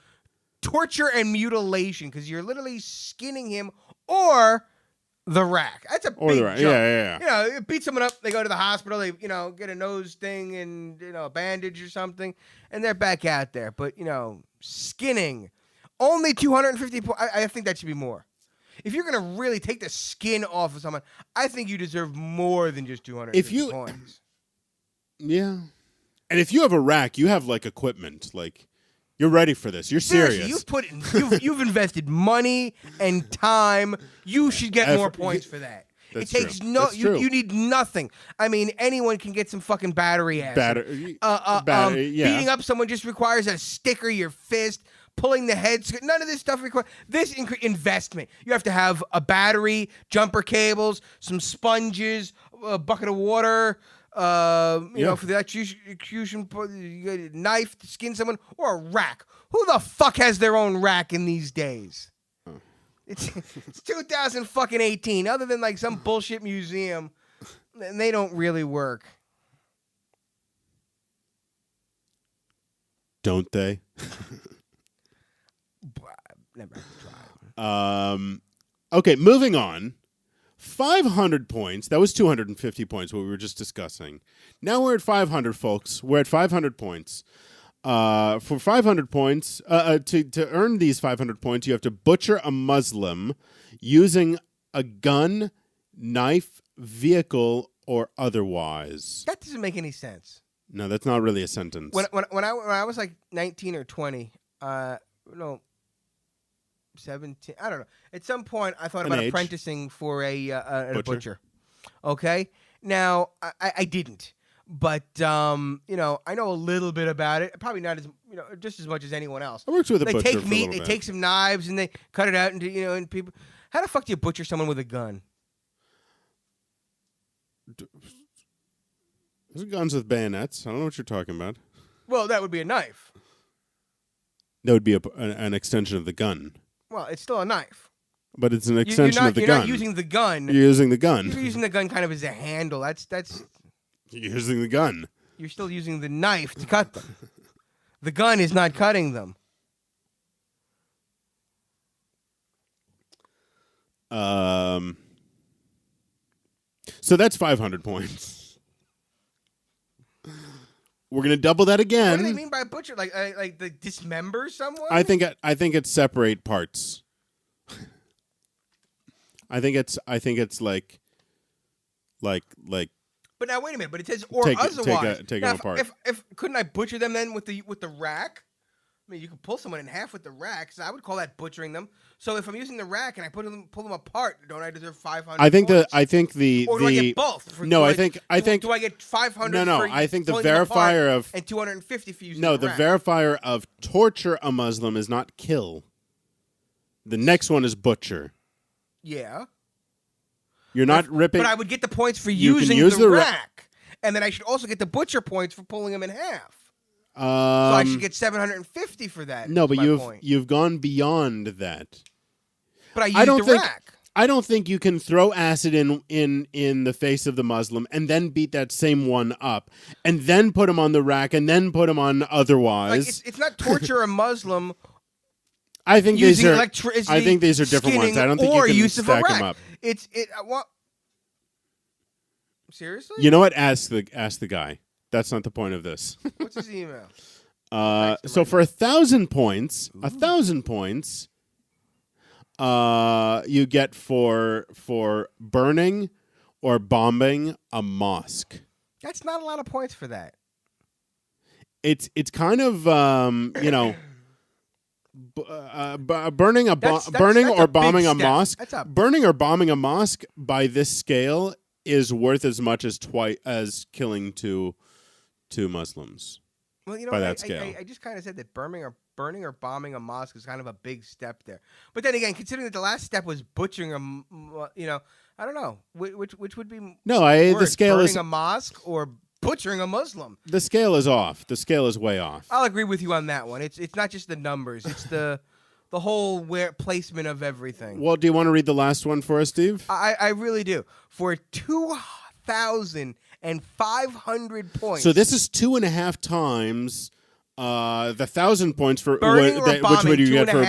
torture and mutilation, because you're literally skinning him, or the rack. That's a big jump. Yeah. You beat someone up, they go to the hospital, they get a nose thing and a bandage or something, and they're back out there. But skinning, only 250 points. I think that should be more. If you're gonna really take the skin off of someone, I think you deserve more than just 250 points. Yeah, and if you have a rack, you have like equipment, like you're ready for this. You're serious. You've invested money and time. You should get more points for that. It takes true. You need nothing. I mean, anyone can get some fucking battery acid. Beating up someone just requires a stick or your fist. Pulling the heads, none of this stuff requires this investment. You have to have a battery, jumper cables, some sponges, a bucket of water, for the electrocution, you get a knife to skin someone, or a rack. Who the fuck has their own rack in these days? It's 2018. Other than like some bullshit museum, and they don't really work. Don't they? Never tried. Okay, moving on. 500 points. That was 250 points, what we were just discussing. Now we're at 500, folks. We're at 500 points. For 500 points, to earn these 500 points, you have to butcher a Muslim using a gun, knife, vehicle, or otherwise. That doesn't make any sense. No, that's not really a sentence. When I was like 19 or 20, 17, I don't know. At some point, I thought about apprenticing for a butcher. Okay? Now, I didn't. But, I know a little bit about it. Probably not as, just as much as anyone else. I worked with a butcher They take for meat, a little they bit. take some knives, and they cut it out into, and people. How the fuck do you butcher someone with a gun? There's guns with bayonets. I don't know what you're talking about. Well, that would be a knife. That would be an extension of the gun. Well, it's still a knife. But it's an extension of the gun. You're not using the gun. You're using the gun. You're using the gun kind of as a handle. That's. You're using the gun. You're still using the knife to cut them. The gun is not cutting them. So that's 500 points. We're gonna double that again. What do they mean by butcher? Like the dismember someone? I think it's separate parts. I think it's like. But now wait a minute. But it says or otherwise. Take them apart. If couldn't I butcher them then with the rack? I mean, you could pull someone in half with the rack. So I would call that butchering them. So if I'm using the rack and I pull them apart, don't I deserve 500? I think points? or do I get both? No, I think do I get 500? No. For I think the pulling them verifier apart of and 250 for using the rack? verifier of torture a Muslim is not kill. The next one is butcher. Yeah. You're not ripping. But I would get the points for You can using use the the rack, and then I should also get the butcher points for pulling him in half. So I should get 750 for that. No, but point. you've gone beyond that. But I used the rack. I don't think you can throw acid in the face of the Muslim and then beat that same one up and then put him on the rack and then put him on otherwise. Like it's not torture a Muslim. I think these are electricity, I think these are different ones. I don't think you can stack them up. What? Seriously? You know what? Ask the guy. That's not the point of this. What's his email? So for 1,000 points, 1,000 points, you get for burning or bombing a mosque. That's not a lot of points for that. It's kind of burning or bombing a mosque. Burning or bombing a mosque by this scale is worth as much as killing two Muslims. Well, you know, by that scale. I just kind of said that burning or bombing a mosque is kind of a big step there. But then again, considering that the last step was butchering I don't know which would be worse, the scale burning is a mosque or butchering a Muslim. The scale is off. The scale is way off. I'll agree with you on that one. It's not just the numbers. It's the whole placement of everything. Well, do you want to read the last one for us, Steve? I really do. For 2,500 points. So this is 2.5 times the 1,000 points for burning or bombing, which would you get for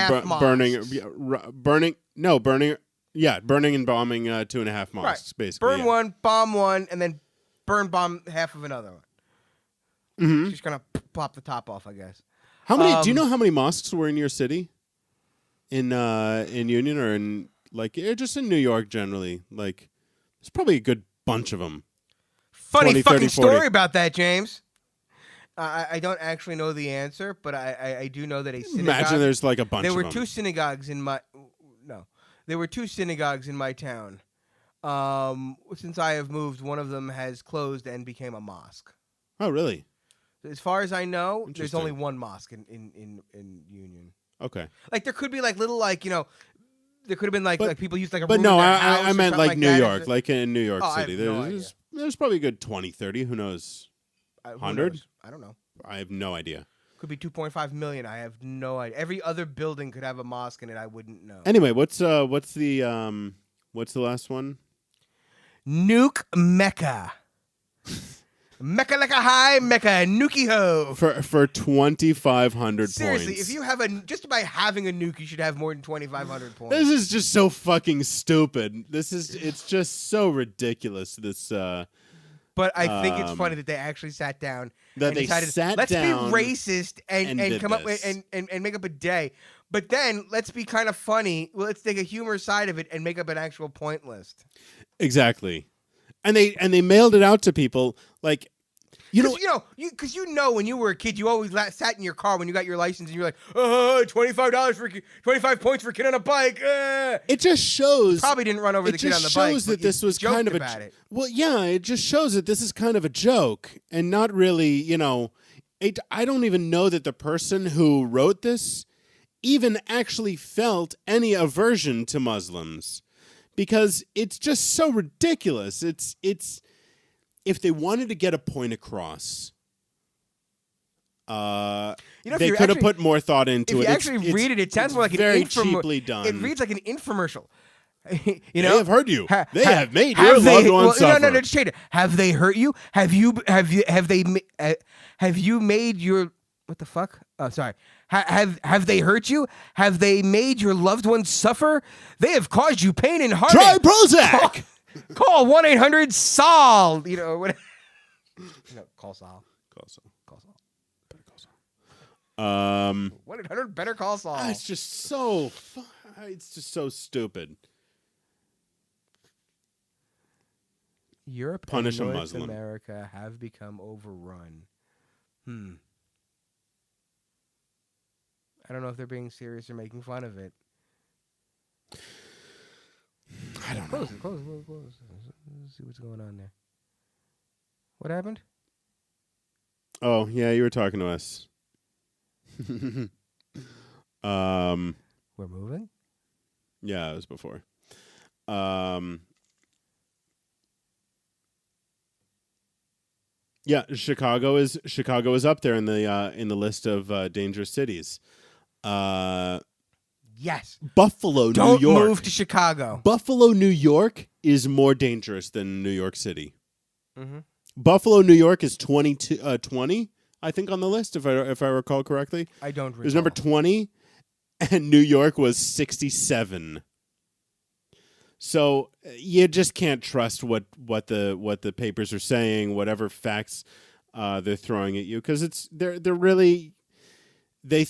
burning? No, burning. Yeah, burning and bombing 2.5 mosques, basically. Burn one, bomb one, and then bomb half of another one. Mm-hmm. Just gonna pop the top off, I guess. How many? Do you know how many mosques were in your city? In Union or in just in New York generally? Like, there's probably a good bunch of them. Funny 20, fucking 30, story about that, James. I don't actually know the answer, but I do know that a synagogue. Imagine there's like a bunch. There of were them. 2 synagogues in my There were 2 synagogues in my town. Since I have moved, one of them has closed and became a mosque. Oh, really? As far as I know, there's only one mosque in Union. Okay. Like there could be little there could have been like people used like a but room no, in their house I or meant something like New that. York, like in New York City. There's probably a good 20, 30. Who knows? 100? I don't know. I have no idea. Could be 2.5 million. I have no idea. Every other building could have a mosque in it. I wouldn't know. Anyway, what's the last one? Nuke Mecca. Mecca like a high Mecca nuki ho. For 2,500 points. Seriously, if you have just by having a nuke, you should have more than 2,500 points. This is just so fucking stupid. It's just so ridiculous. This. But I think it's funny that they actually sat down that and they decided, sat let's down be racist and come up with and make up a day. But then let's be kind of funny. Well, let's take a humor side of it and make up an actual point list. Exactly. And they mailed it out to people like because when you were a kid, you always sat in your car when you got your license and you're like, oh, $25 for 25 points for a kid on a bike. It just shows you probably didn't run over the kid on the bike. It just shows that this was kind of a well, yeah. It just shows that this is kind of a joke and not really. I don't even know that the person who wrote this even actually felt any aversion to Muslims because it's just so ridiculous. It's. If they wanted to get a point across, they could have put more thought into it. If you actually read it, it sounds more like very cheaply done. It reads like an infomercial. They have hurt you. They have made your loved ones suffer. No, just change it. Have they hurt you? Have you made your what the fuck? Oh, sorry. Have they hurt you? Have they made your loved ones suffer? They have caused you pain and heartache. Try Prozac. Call 1-800-SAL. Whatever. No, call Saul. Call Saul. Better call Saul. 1-800 better call Saul. It's just so stupid. Europe Punish and a North Muslim. America have become overrun. I don't know if they're being serious or making fun of it. I don't know. Close. Let's see what's going on there. What happened? Oh, yeah, you were talking to us. We're moving? Yeah, it was before. Yeah, Chicago is up there in the list of dangerous cities. Yes. Buffalo, Don't New York. move to Chicago. Buffalo, New York is more dangerous than New York City. Mm-hmm. Buffalo, New York is 20, I think, on the list, if I recall correctly. I don't recall. It was number 20, and New York was 67. So you just can't trust what the papers are saying, whatever facts they're throwing at you, because they're really they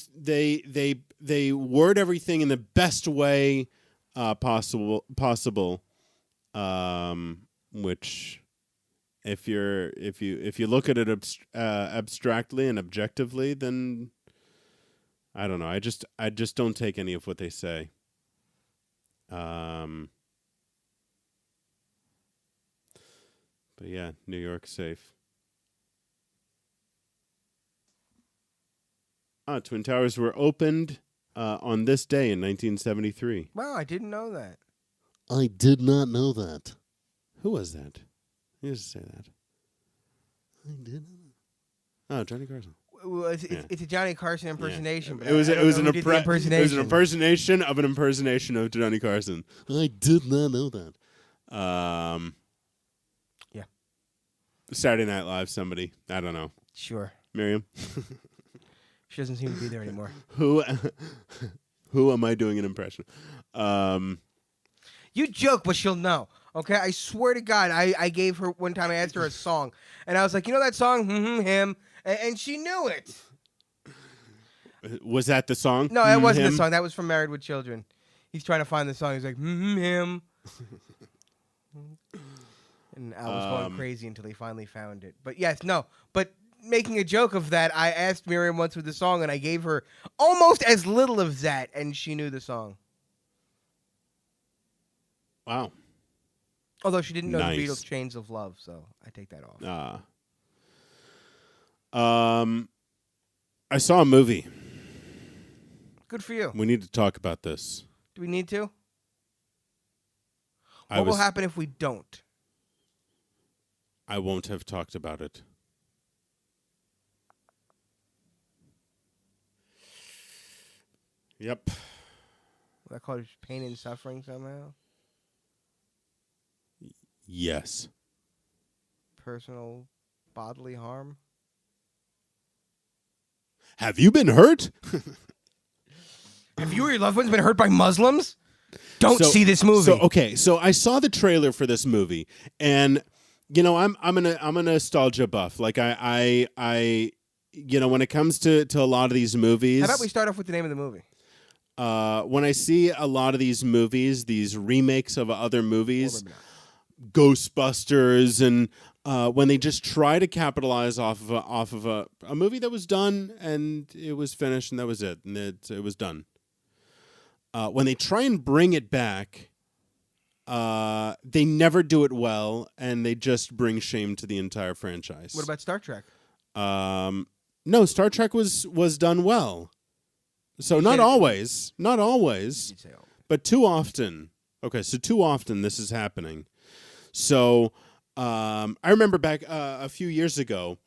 word everything in the best way possible, which if you look at it abstractly and objectively, then I don't know. I just don't take any of what they say. But yeah, New York safe. Twin Towers were opened on this day in 1973. Wow, I didn't know that. I did not know that. Who was that? Who used to say that? I did not. Oh, Johnny Carson. Well, it's a Johnny Carson impersonation. Yeah. But It was an impersonation. It was an impersonation of an impersonation of Johnny Carson. I did not know that. Yeah. Saturday Night Live. Somebody. I don't know. Sure. Miriam. She doesn't seem to be there anymore. Who am I doing an impression? You joke, but she'll know. Okay, I swear to God, I gave her one time. I asked her a song, and I was like, you know that song, him, and she knew it. Was that the song? No, that wasn't him? the song. That was from Married with Children. He's trying to find the song. He's like, him. And I was going crazy until he finally found it. But yes, no. But making a joke of that, I asked Miriam once with the song, and I gave her almost as little of that, and she knew the song. Wow. Although she didn't know Nice. the Beatles' Chains of Love, so I take that off. I saw a movie. Good for you. We need to talk about this. Do we need to? What will happen if we don't? I won't have talked about it. Yep. Will that cause pain and suffering somehow? Yes. Personal bodily harm? Have you been hurt? Have you or your loved ones been hurt by Muslims? Don't see this movie. So I saw the trailer for this movie, and you know I'm a nostalgia buff. Like I when it comes to a lot of these movies. How about we start off with the name of the movie? When I see a lot of these movies, these remakes of other movies, Ghostbusters, and when they just try to capitalize off of a movie that was done and it was finished and that was it, and it was done. When they try and bring it back, they never do it well, and they just bring shame to the entire franchise. What about Star Trek? No, Star Trek was done well. So not always, You'd say, but too often. Okay, so too often this is happening. So I remember back a few years ago.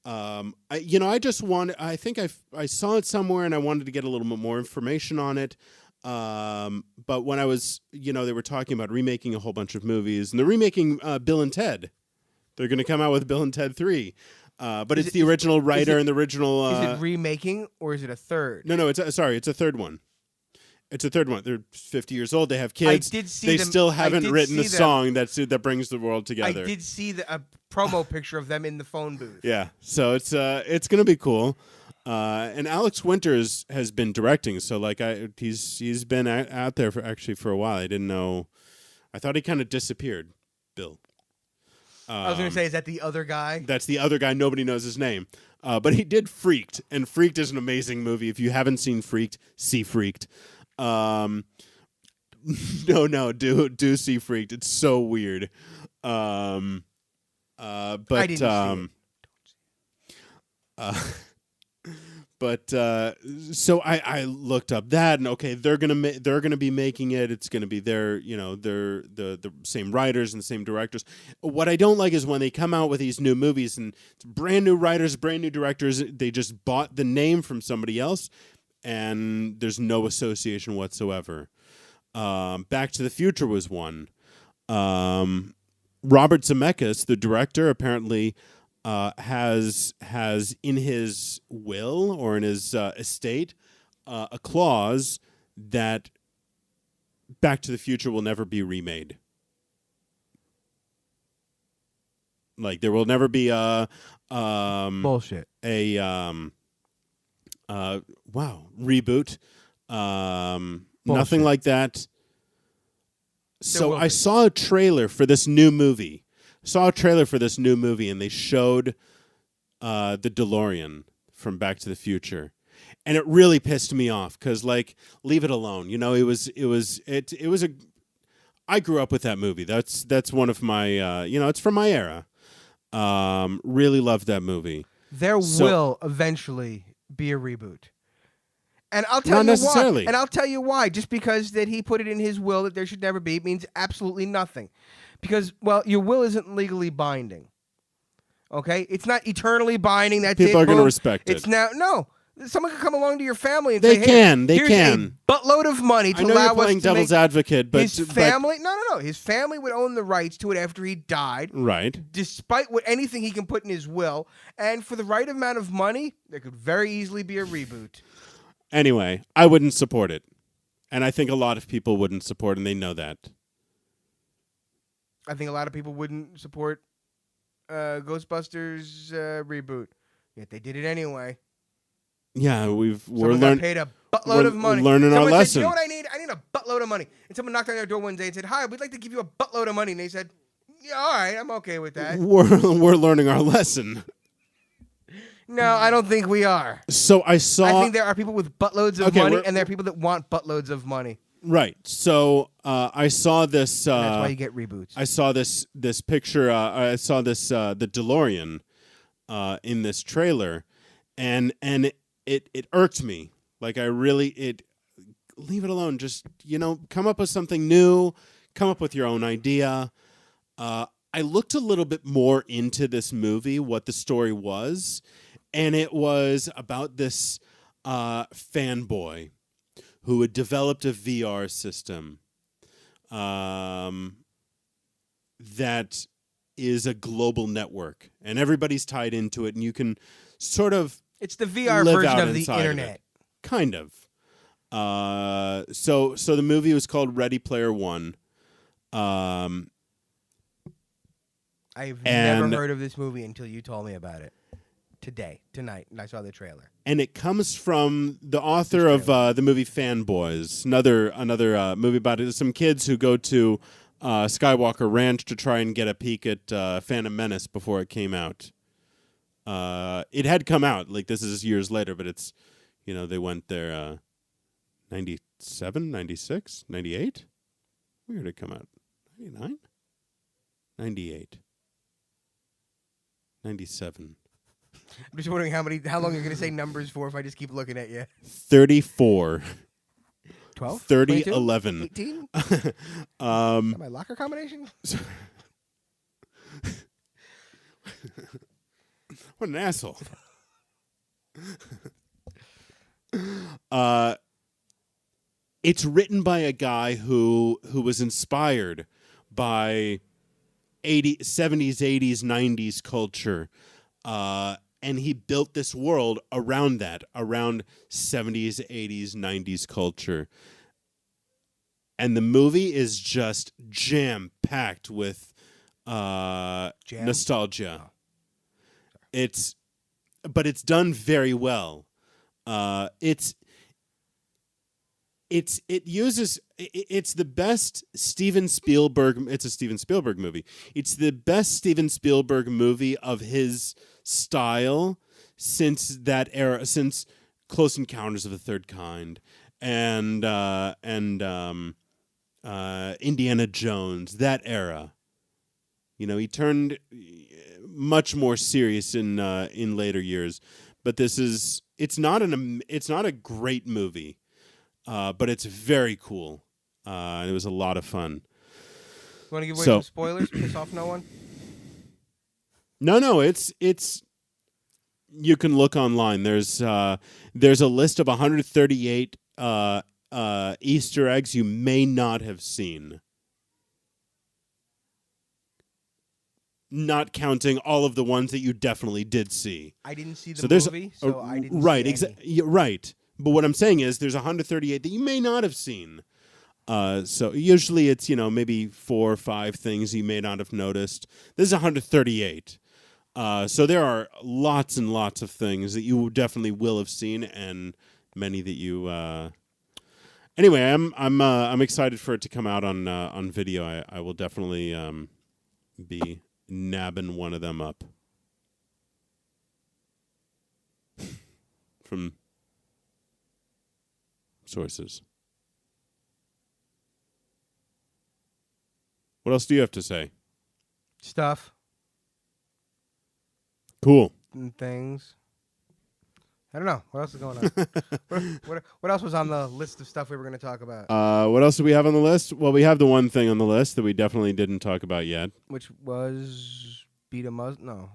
I think I saw it somewhere and I wanted to get a little bit more information on it. But when I was, they were talking about remaking a whole bunch of movies, and they're remaking Bill and Ted. They're going to come out with Bill and Ted 3. But it's the original writer and the original. Is it remaking or is it a third? No, it's a third one. It's a third one. They're 50 years old. They have kids. I did see they them, still haven't written the them. song that brings the world together. I did see a promo picture of them in the phone booth. Yeah, so it's gonna be cool. And Alex Winters has been directing, so he's been out there for a while. I didn't know. I thought he kind of disappeared. Bill. I was going to say, is that the other guy? That's the other guy. Nobody knows his name. But he did Freaked, and Freaked is an amazing movie. If you haven't seen Freaked, see Freaked. Do see Freaked. It's so weird. But I didn't see it. But so I looked up that, and okay, they're gonna be making it. It's gonna be they're the same writers and the same directors. What I don't like is when they come out with these new movies and it's brand new writers, brand new directors. They just bought the name from somebody else, and there's no association whatsoever. Back to the Future was one. Robert Zemeckis, the director, apparently. Has in his will or in his estate a clause that Back to the Future will never be remade. Like there will never be Bullshit. Reboot. Nothing like that. So will I be. saw a trailer for this new movie. And they showed the DeLorean from Back to the Future, and it really pissed me off because, like, leave it alone. It was a. I grew up with that movie. That's one of my. It's from my era. Really loved that movie. There will eventually be a reboot. And I'll tell Not you necessarily. why. And I'll tell you why. Just because that he put it in his will that there should never be means absolutely nothing. Because, well, your will isn't legally binding. Okay? It's not eternally binding. That's People it. are going to Boom. respect it. It's now, no. Someone can come along to your family and They say, can. hey, They here's can. a buttload of money to I know allow you're playing us to devil's make advocate, but his family. No. His family would own the rights to it after he died. Right. Despite anything he can put in his will. And for the right amount of money, there could very easily be a reboot. Anyway, I wouldn't support it. And I think a lot of people wouldn't support it, and they know that. I think a lot of people wouldn't support Ghostbusters reboot. Yet they did it anyway. Yeah, we're Someone got paid a buttload of money. Learning Someone our said, lesson. you know what I need? I need a buttload of money. And someone knocked on their door one day and said, hi, we'd like to give you a buttload of money. And they said, yeah, all right, I'm okay with that. We're learning our lesson. No, I don't think we are. So I think there are people with buttloads of money, and there are people that want buttloads of money. Right. So I saw this. And that's why you get reboots. I saw this picture. I saw this the DeLorean in this trailer, and it irked me. Like leave it alone. Just come up with something new. Come up with your own idea. I looked a little bit more into this movie, what the story was, and it was about this fanboy who had developed a VR system that is a global network, and everybody's tied into it, and you can sort of it's the VR live version out of the inside internet. it. Kind of. So the movie was called Ready Player One. I've never heard of this movie until you told me about it tonight, and I saw the trailer. And it comes from the author of the movie Fanboys, another movie about it. Some kids who go to Skywalker Ranch to try and get a peek at Phantom Menace before it came out. It had come out, like this is years later, but it's, they went there 97, 96, 98? Where did it come out? 99? 98. 97. I'm just wondering how long you're going to say numbers for if I just keep looking at you. 34. 12? 30, 22? 11. 18? Is that my locker combination? What an asshole. It's written by a guy who was inspired by 70s, 80s, 90s culture. And he built this world around 70s, 80s, 90s culture. And the movie is just jam-packed with nostalgia. Oh. But it's done very well. It's the best Steven Spielberg. It's a Steven Spielberg movie. It's the best Steven Spielberg movie of his style since that era, since Close Encounters of the Third Kind and Indiana Jones. That era. He turned much more serious in later years, but it's not a great movie. But it's very cool. And it was a lot of fun. You want to give away some spoilers? Piss off no one? No, it's you can look online. There's a list of 138 Easter eggs you may not have seen. Not counting all of the ones that you definitely did see. I didn't see the movie, so I didn't see any. Right. But what I'm saying is there's 138 that you may not have seen. So usually it's, maybe 4 or 5 things you may not have noticed. This is 138. So there are lots and lots of things that you definitely will have seen, and many that you Anyway, I'm excited for it to come out on video. I will definitely be nabbing one of them up from sources. What else do you have to say? Stuff Cool. and things. I don't know. What else is going on? what else was on the list of stuff we were going to talk about? What else do we have on the list? Well, we have the one thing on the list that we definitely didn't talk about yet. Which was beat a Muslim? No.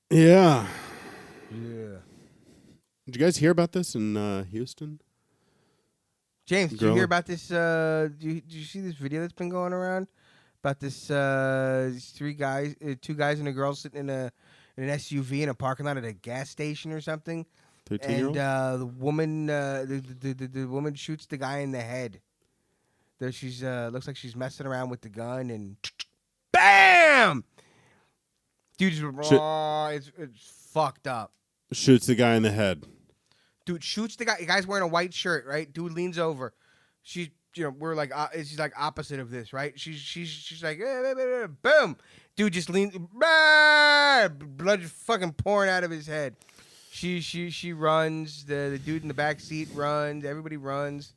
Yeah. Yeah. Did you guys hear about this in Houston? James, did you hear about this? Did you see this video that's been going around about this? These two guys and a girl sitting in an SUV in a parking lot at a gas station or something. 13-year-old? And the woman, the woman shoots the guy in the head. There, she's looks like she's messing around with the gun, and bam! Dude, it's fucked up. Shoots the guy in the head. Dude shoots the guy. The guy's wearing a white shirt, right? Dude leans over. She's, we're like, she's like opposite of this, right? She's like, boom. Dude just leans, blood just fucking pouring out of his head. She runs. The dude in the back seat runs. Everybody runs.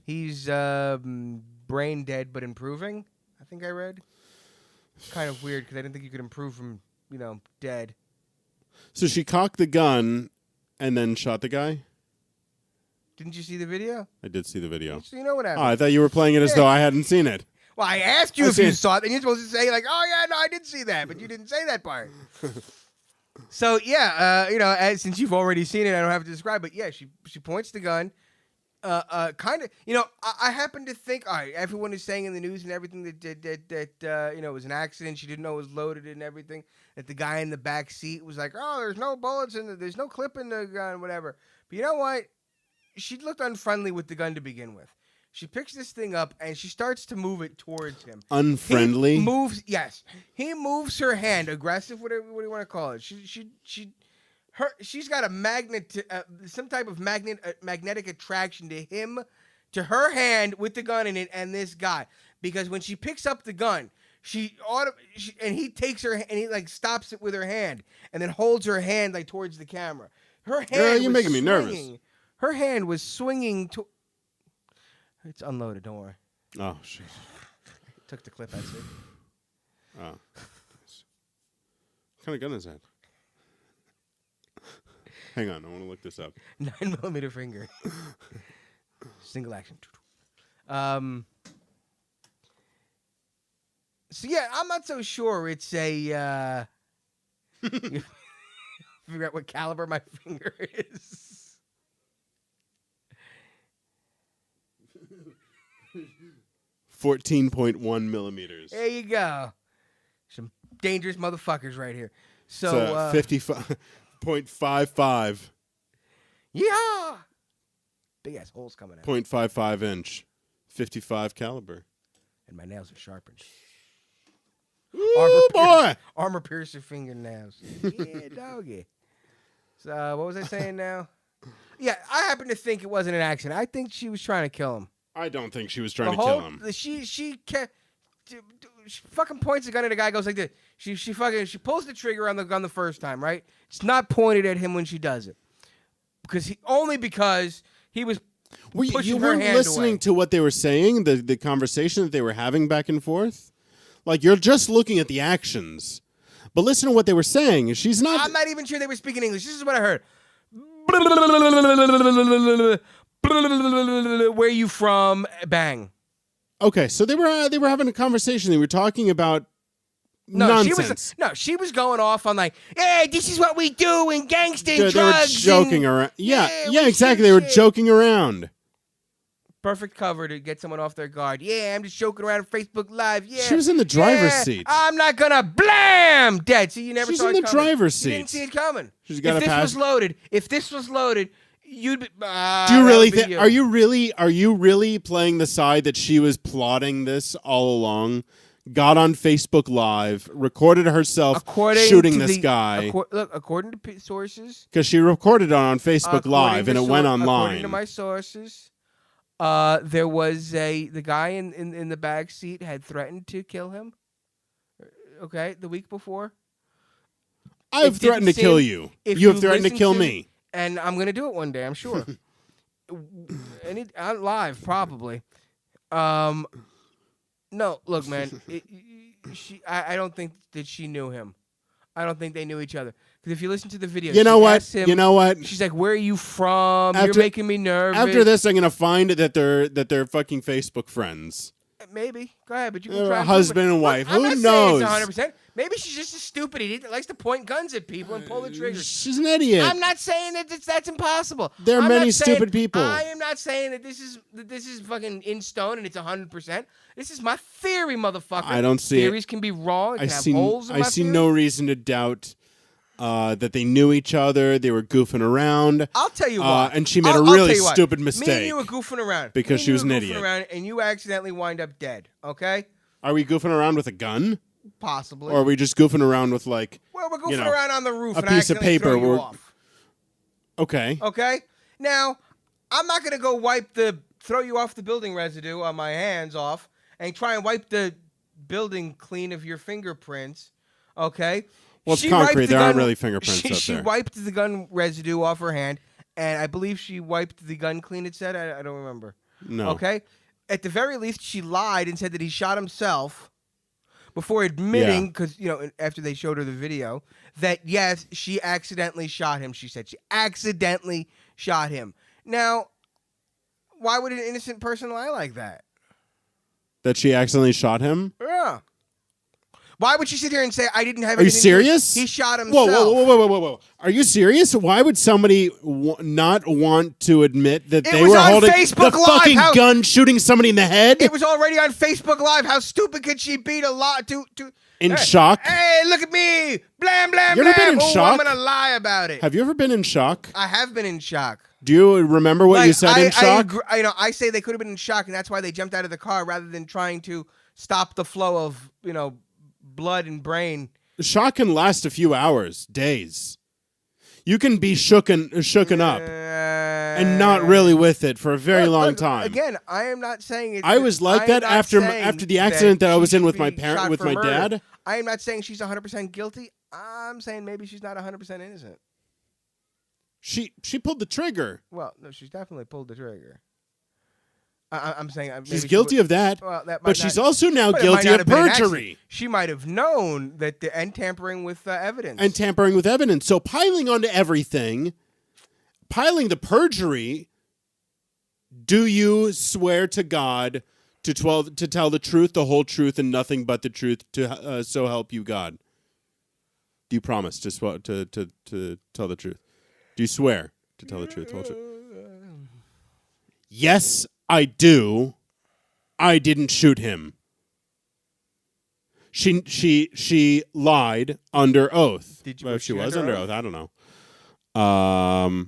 He's brain dead but improving. I think I read. It's kind of weird because I didn't think you could improve from dead. So she cocked the gun and then shot the guy? Didn't you see the video? I did see the video. So you know what happened. Oh, I thought you were playing it as though I hadn't seen it. Well, I asked you if you saw it, and you're supposed to say, like, oh, yeah, no, I did see that, but you didn't say that part. So, yeah, since you've already seen it, I don't have to describe it. Yeah, she points the gun. Kind of, I happen to think, all right, everyone is saying in the news and everything that it was an accident. She didn't know it was loaded and everything. That the guy in the back seat was like, oh, there's no bullets there's no clip in the gun, whatever. But you know what? She looked unfriendly with the gun to begin with. She picks this thing up and she starts to move it towards him. Unfriendly? He moves her hand, aggressive, whatever what do you want to call it. She's got a magnet, some type of magnetic attraction to her hand with the gun in it, and this guy. Because when she picks up the gun, and he takes her and he like stops it with her hand, and then holds her hand like towards the camera. Her hand. Girl, you're making me nervous. Her hand was swinging to. It's unloaded. Don't worry. Oh shit! Took the clip. I see. Oh. Nice. What kind of gun is that? Hang on, I want to look this up. 9mm finger. Single action. So yeah, I'm not so sure it's a figure out what caliber my finger is. 14.1 millimeters. There you go. Some dangerous motherfuckers right here. So 55.55. Yeah. Big ass holes coming out. 0.55 inch. 55 caliber. And my nails are sharpened. Ooh, boy. Armor piercer fingernails. Yeah, doggy. So what was I saying now? Yeah, I happen to think it wasn't an accident. I think she was trying to kill him. I don't think she was trying to kill him. She fucking points the gun at the guy. Goes like this. She pulls the trigger on the gun the first time, right? It's not pointed at him when she does it, because he was. You weren't listening to what they were saying, the conversation that they were having back and forth. Like, you're just looking at the actions, but listen to what they were saying. She's not. I'm not even sure they were speaking English. This is what I heard. Where you from? Bang. Okay, so they were having a conversation. They were talking about nonsense. She was going off on like, hey, this is what we do in gangsta drugs. They were joking around. Yeah, exactly. They were joking around. Perfect cover to get someone off their guard. Yeah, I'm just joking around on Facebook Live. Yeah, she was in the driver's seat. I'm not gonna blam dead. So you never saw it coming. She's in the driver's seat. You didn't see it coming. She's got if this was loaded, you'd be. Do you really think? Are you really playing the side that she was plotting this all along? got on Facebook Live, recorded herself According shooting to this the- guy. Look, according to sources, Because she recorded it on Facebook Live, and it went According online. to my sources, there was the guy in the back seat had threatened to kill him. Okay, the week before. I've threatened to kill you. If You have threatened to listen kill me. And I'm gonna do it one day, I'm sure. Live, probably. No, look, man. I don't think that she knew him. I don't think they knew each other. Because if you listen to the video, You know what? You know what? She's like, "Where are you from? You're making me nervous." After this, I'm gonna find that they're fucking Facebook friends. Maybe. Go ahead, but you can try and husband prove it. and wife. I'm Who not knows? saying it's 100%. Maybe she's just a stupid idiot that likes to point guns at people and pull the trigger. She's an idiot. I'm not saying that that's impossible. There are I'm many not saying- stupid people. I am not saying that this is fucking in stone and it's 100%. This is my theory, motherfucker. I don't see it. Theories can be wrong. It can have holes in I my see theory. no reason to doubt that they knew each other. They were goofing around. I'll tell you why. And she made I'll a tell really you what. stupid Me mistake. and you were goofing around. Because she was an idiot. Around and you accidentally wind up dead, okay? Are we goofing around with a gun? Possibly. Or are we just goofing around with, like, well, we're goofing you know, around on the roof a and piece of accidentally paper? throw you We're- off. Okay. Okay? Now, I'm not going to go throw you off the building residue on my hands off and try and wipe the building clean of your fingerprints. Okay? Well, it's She wiped concrete. the There aren't gun- really fingerprints up She there. wiped the gun residue off her hand, and I believe she wiped the gun clean, it said. I don't remember. No. Okay? At the very least, she lied and said that he shot himself before admitting, because, after they showed her the video, that, yes, she accidentally shot him. She said she accidentally shot him. Now, why would an innocent person lie like that? That she accidentally shot him? Yeah. Why would she sit here and say, I didn't have Are you anything to do with-" serious? He shot himself. Whoa. Are you serious? Why would somebody not want to admit that It they was were on holding Facebook the Live. fucking gun shooting somebody in the head? It was already on Facebook Live. How stupid could she be to lie? In shock? Hey, look at me. Blam, blam, You ever blam. been in Oh, shock? I'm going to lie about it. Have you ever been in shock? I have been in shock. Do you remember what you said in shock? I say they could have been in shock, and that's why they jumped out of the car rather than trying to stop the flow of, blood and brain. Shock can last a few hours, days. You can be shooken up and not really with it for a very long time. Again, I am not saying it's. I was like that after the accident that I was in with my parent, with my dad. I am not saying she's 100% guilty. I'm saying maybe she's not 100% innocent. She pulled the trigger. Well, no, she's definitely pulled the trigger. I'm saying She's guilty of that, but she's also now guilty of perjury. She might have known that and tampering with evidence. And tampering with evidence. So piling onto everything, piling the perjury, do you swear to God to tell the truth, the whole truth, and nothing but the truth, to so help you God? Do you promise to tell the truth? Do you swear to tell the truth, the whole truth? Yes, I do. I didn't shoot him. She lied under oath. She was under oath. I don't know.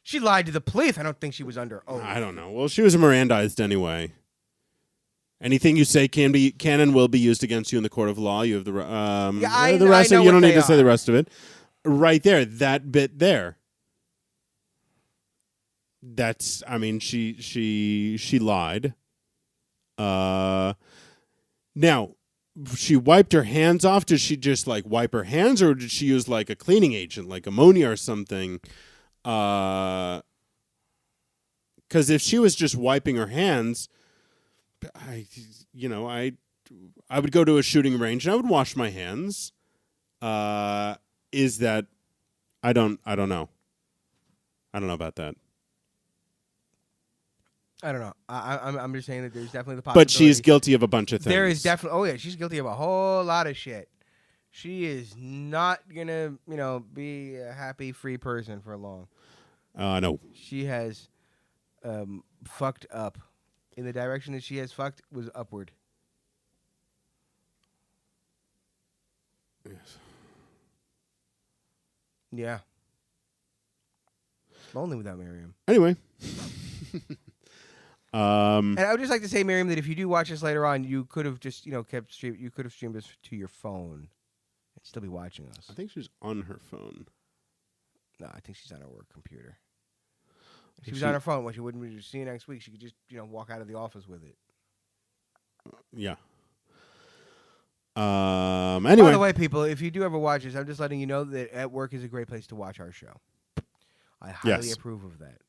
She lied to the police. I don't think she was under oath. I don't know. Well, she was Mirandized anyway. Anything you say can and will be used against you in the court of law. You have the rest. I the rest know of it, you what don't need they to say are. the rest of it. Right there, that bit there. That's. I mean, she lied. Now, she wiped her hands off. Did she just wipe her hands, or did she use a cleaning agent, like ammonia or something? Because if she was just wiping her hands, I would go to a shooting range and I would wash my hands. Is that? I don't know. I don't know about that. I don't know. I'm just saying that there's definitely the possibility. But she's guilty of a bunch of things. There is definitely. Oh yeah, she's guilty of a whole lot of shit. She is not gonna, be a happy, free person for long. No. She has fucked up. In the direction that she has fucked was upward. Yes. Yeah. Lonely without Miriam. Anyway. And I would just like to say, Miriam, that if you do watch this later on, you could have just kept stream. You could have streamed this to your phone and still be watching us. I think she's on her phone. No, I think she's on her work computer. If she was on her phone, what she wouldn't see you next week. She could just walk out of the office with it. Yeah. By Anyway. the way, people, if you do ever watch this, I'm just letting you know that at work is a great place to watch our show. I highly approve of that.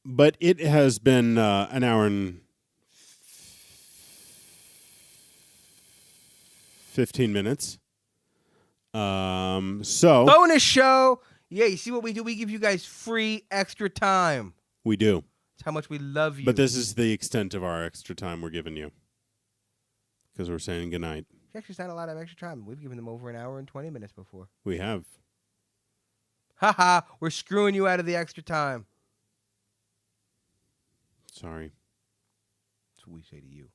But it has been an hour and 15 minutes. So bonus show. Yeah, you see what we do? We give you guys free extra time. We do. That's how much we love you. But this is the extent of our extra time we're giving you. Because we're saying goodnight. Actually, it's not a lot of extra time. We've given them over an hour and 20 minutes before. We have. Haha, we're screwing you out of the extra time. Sorry. That's what we say to you.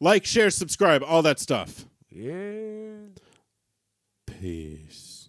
Like, share, subscribe, all that stuff. Yeah. Peace.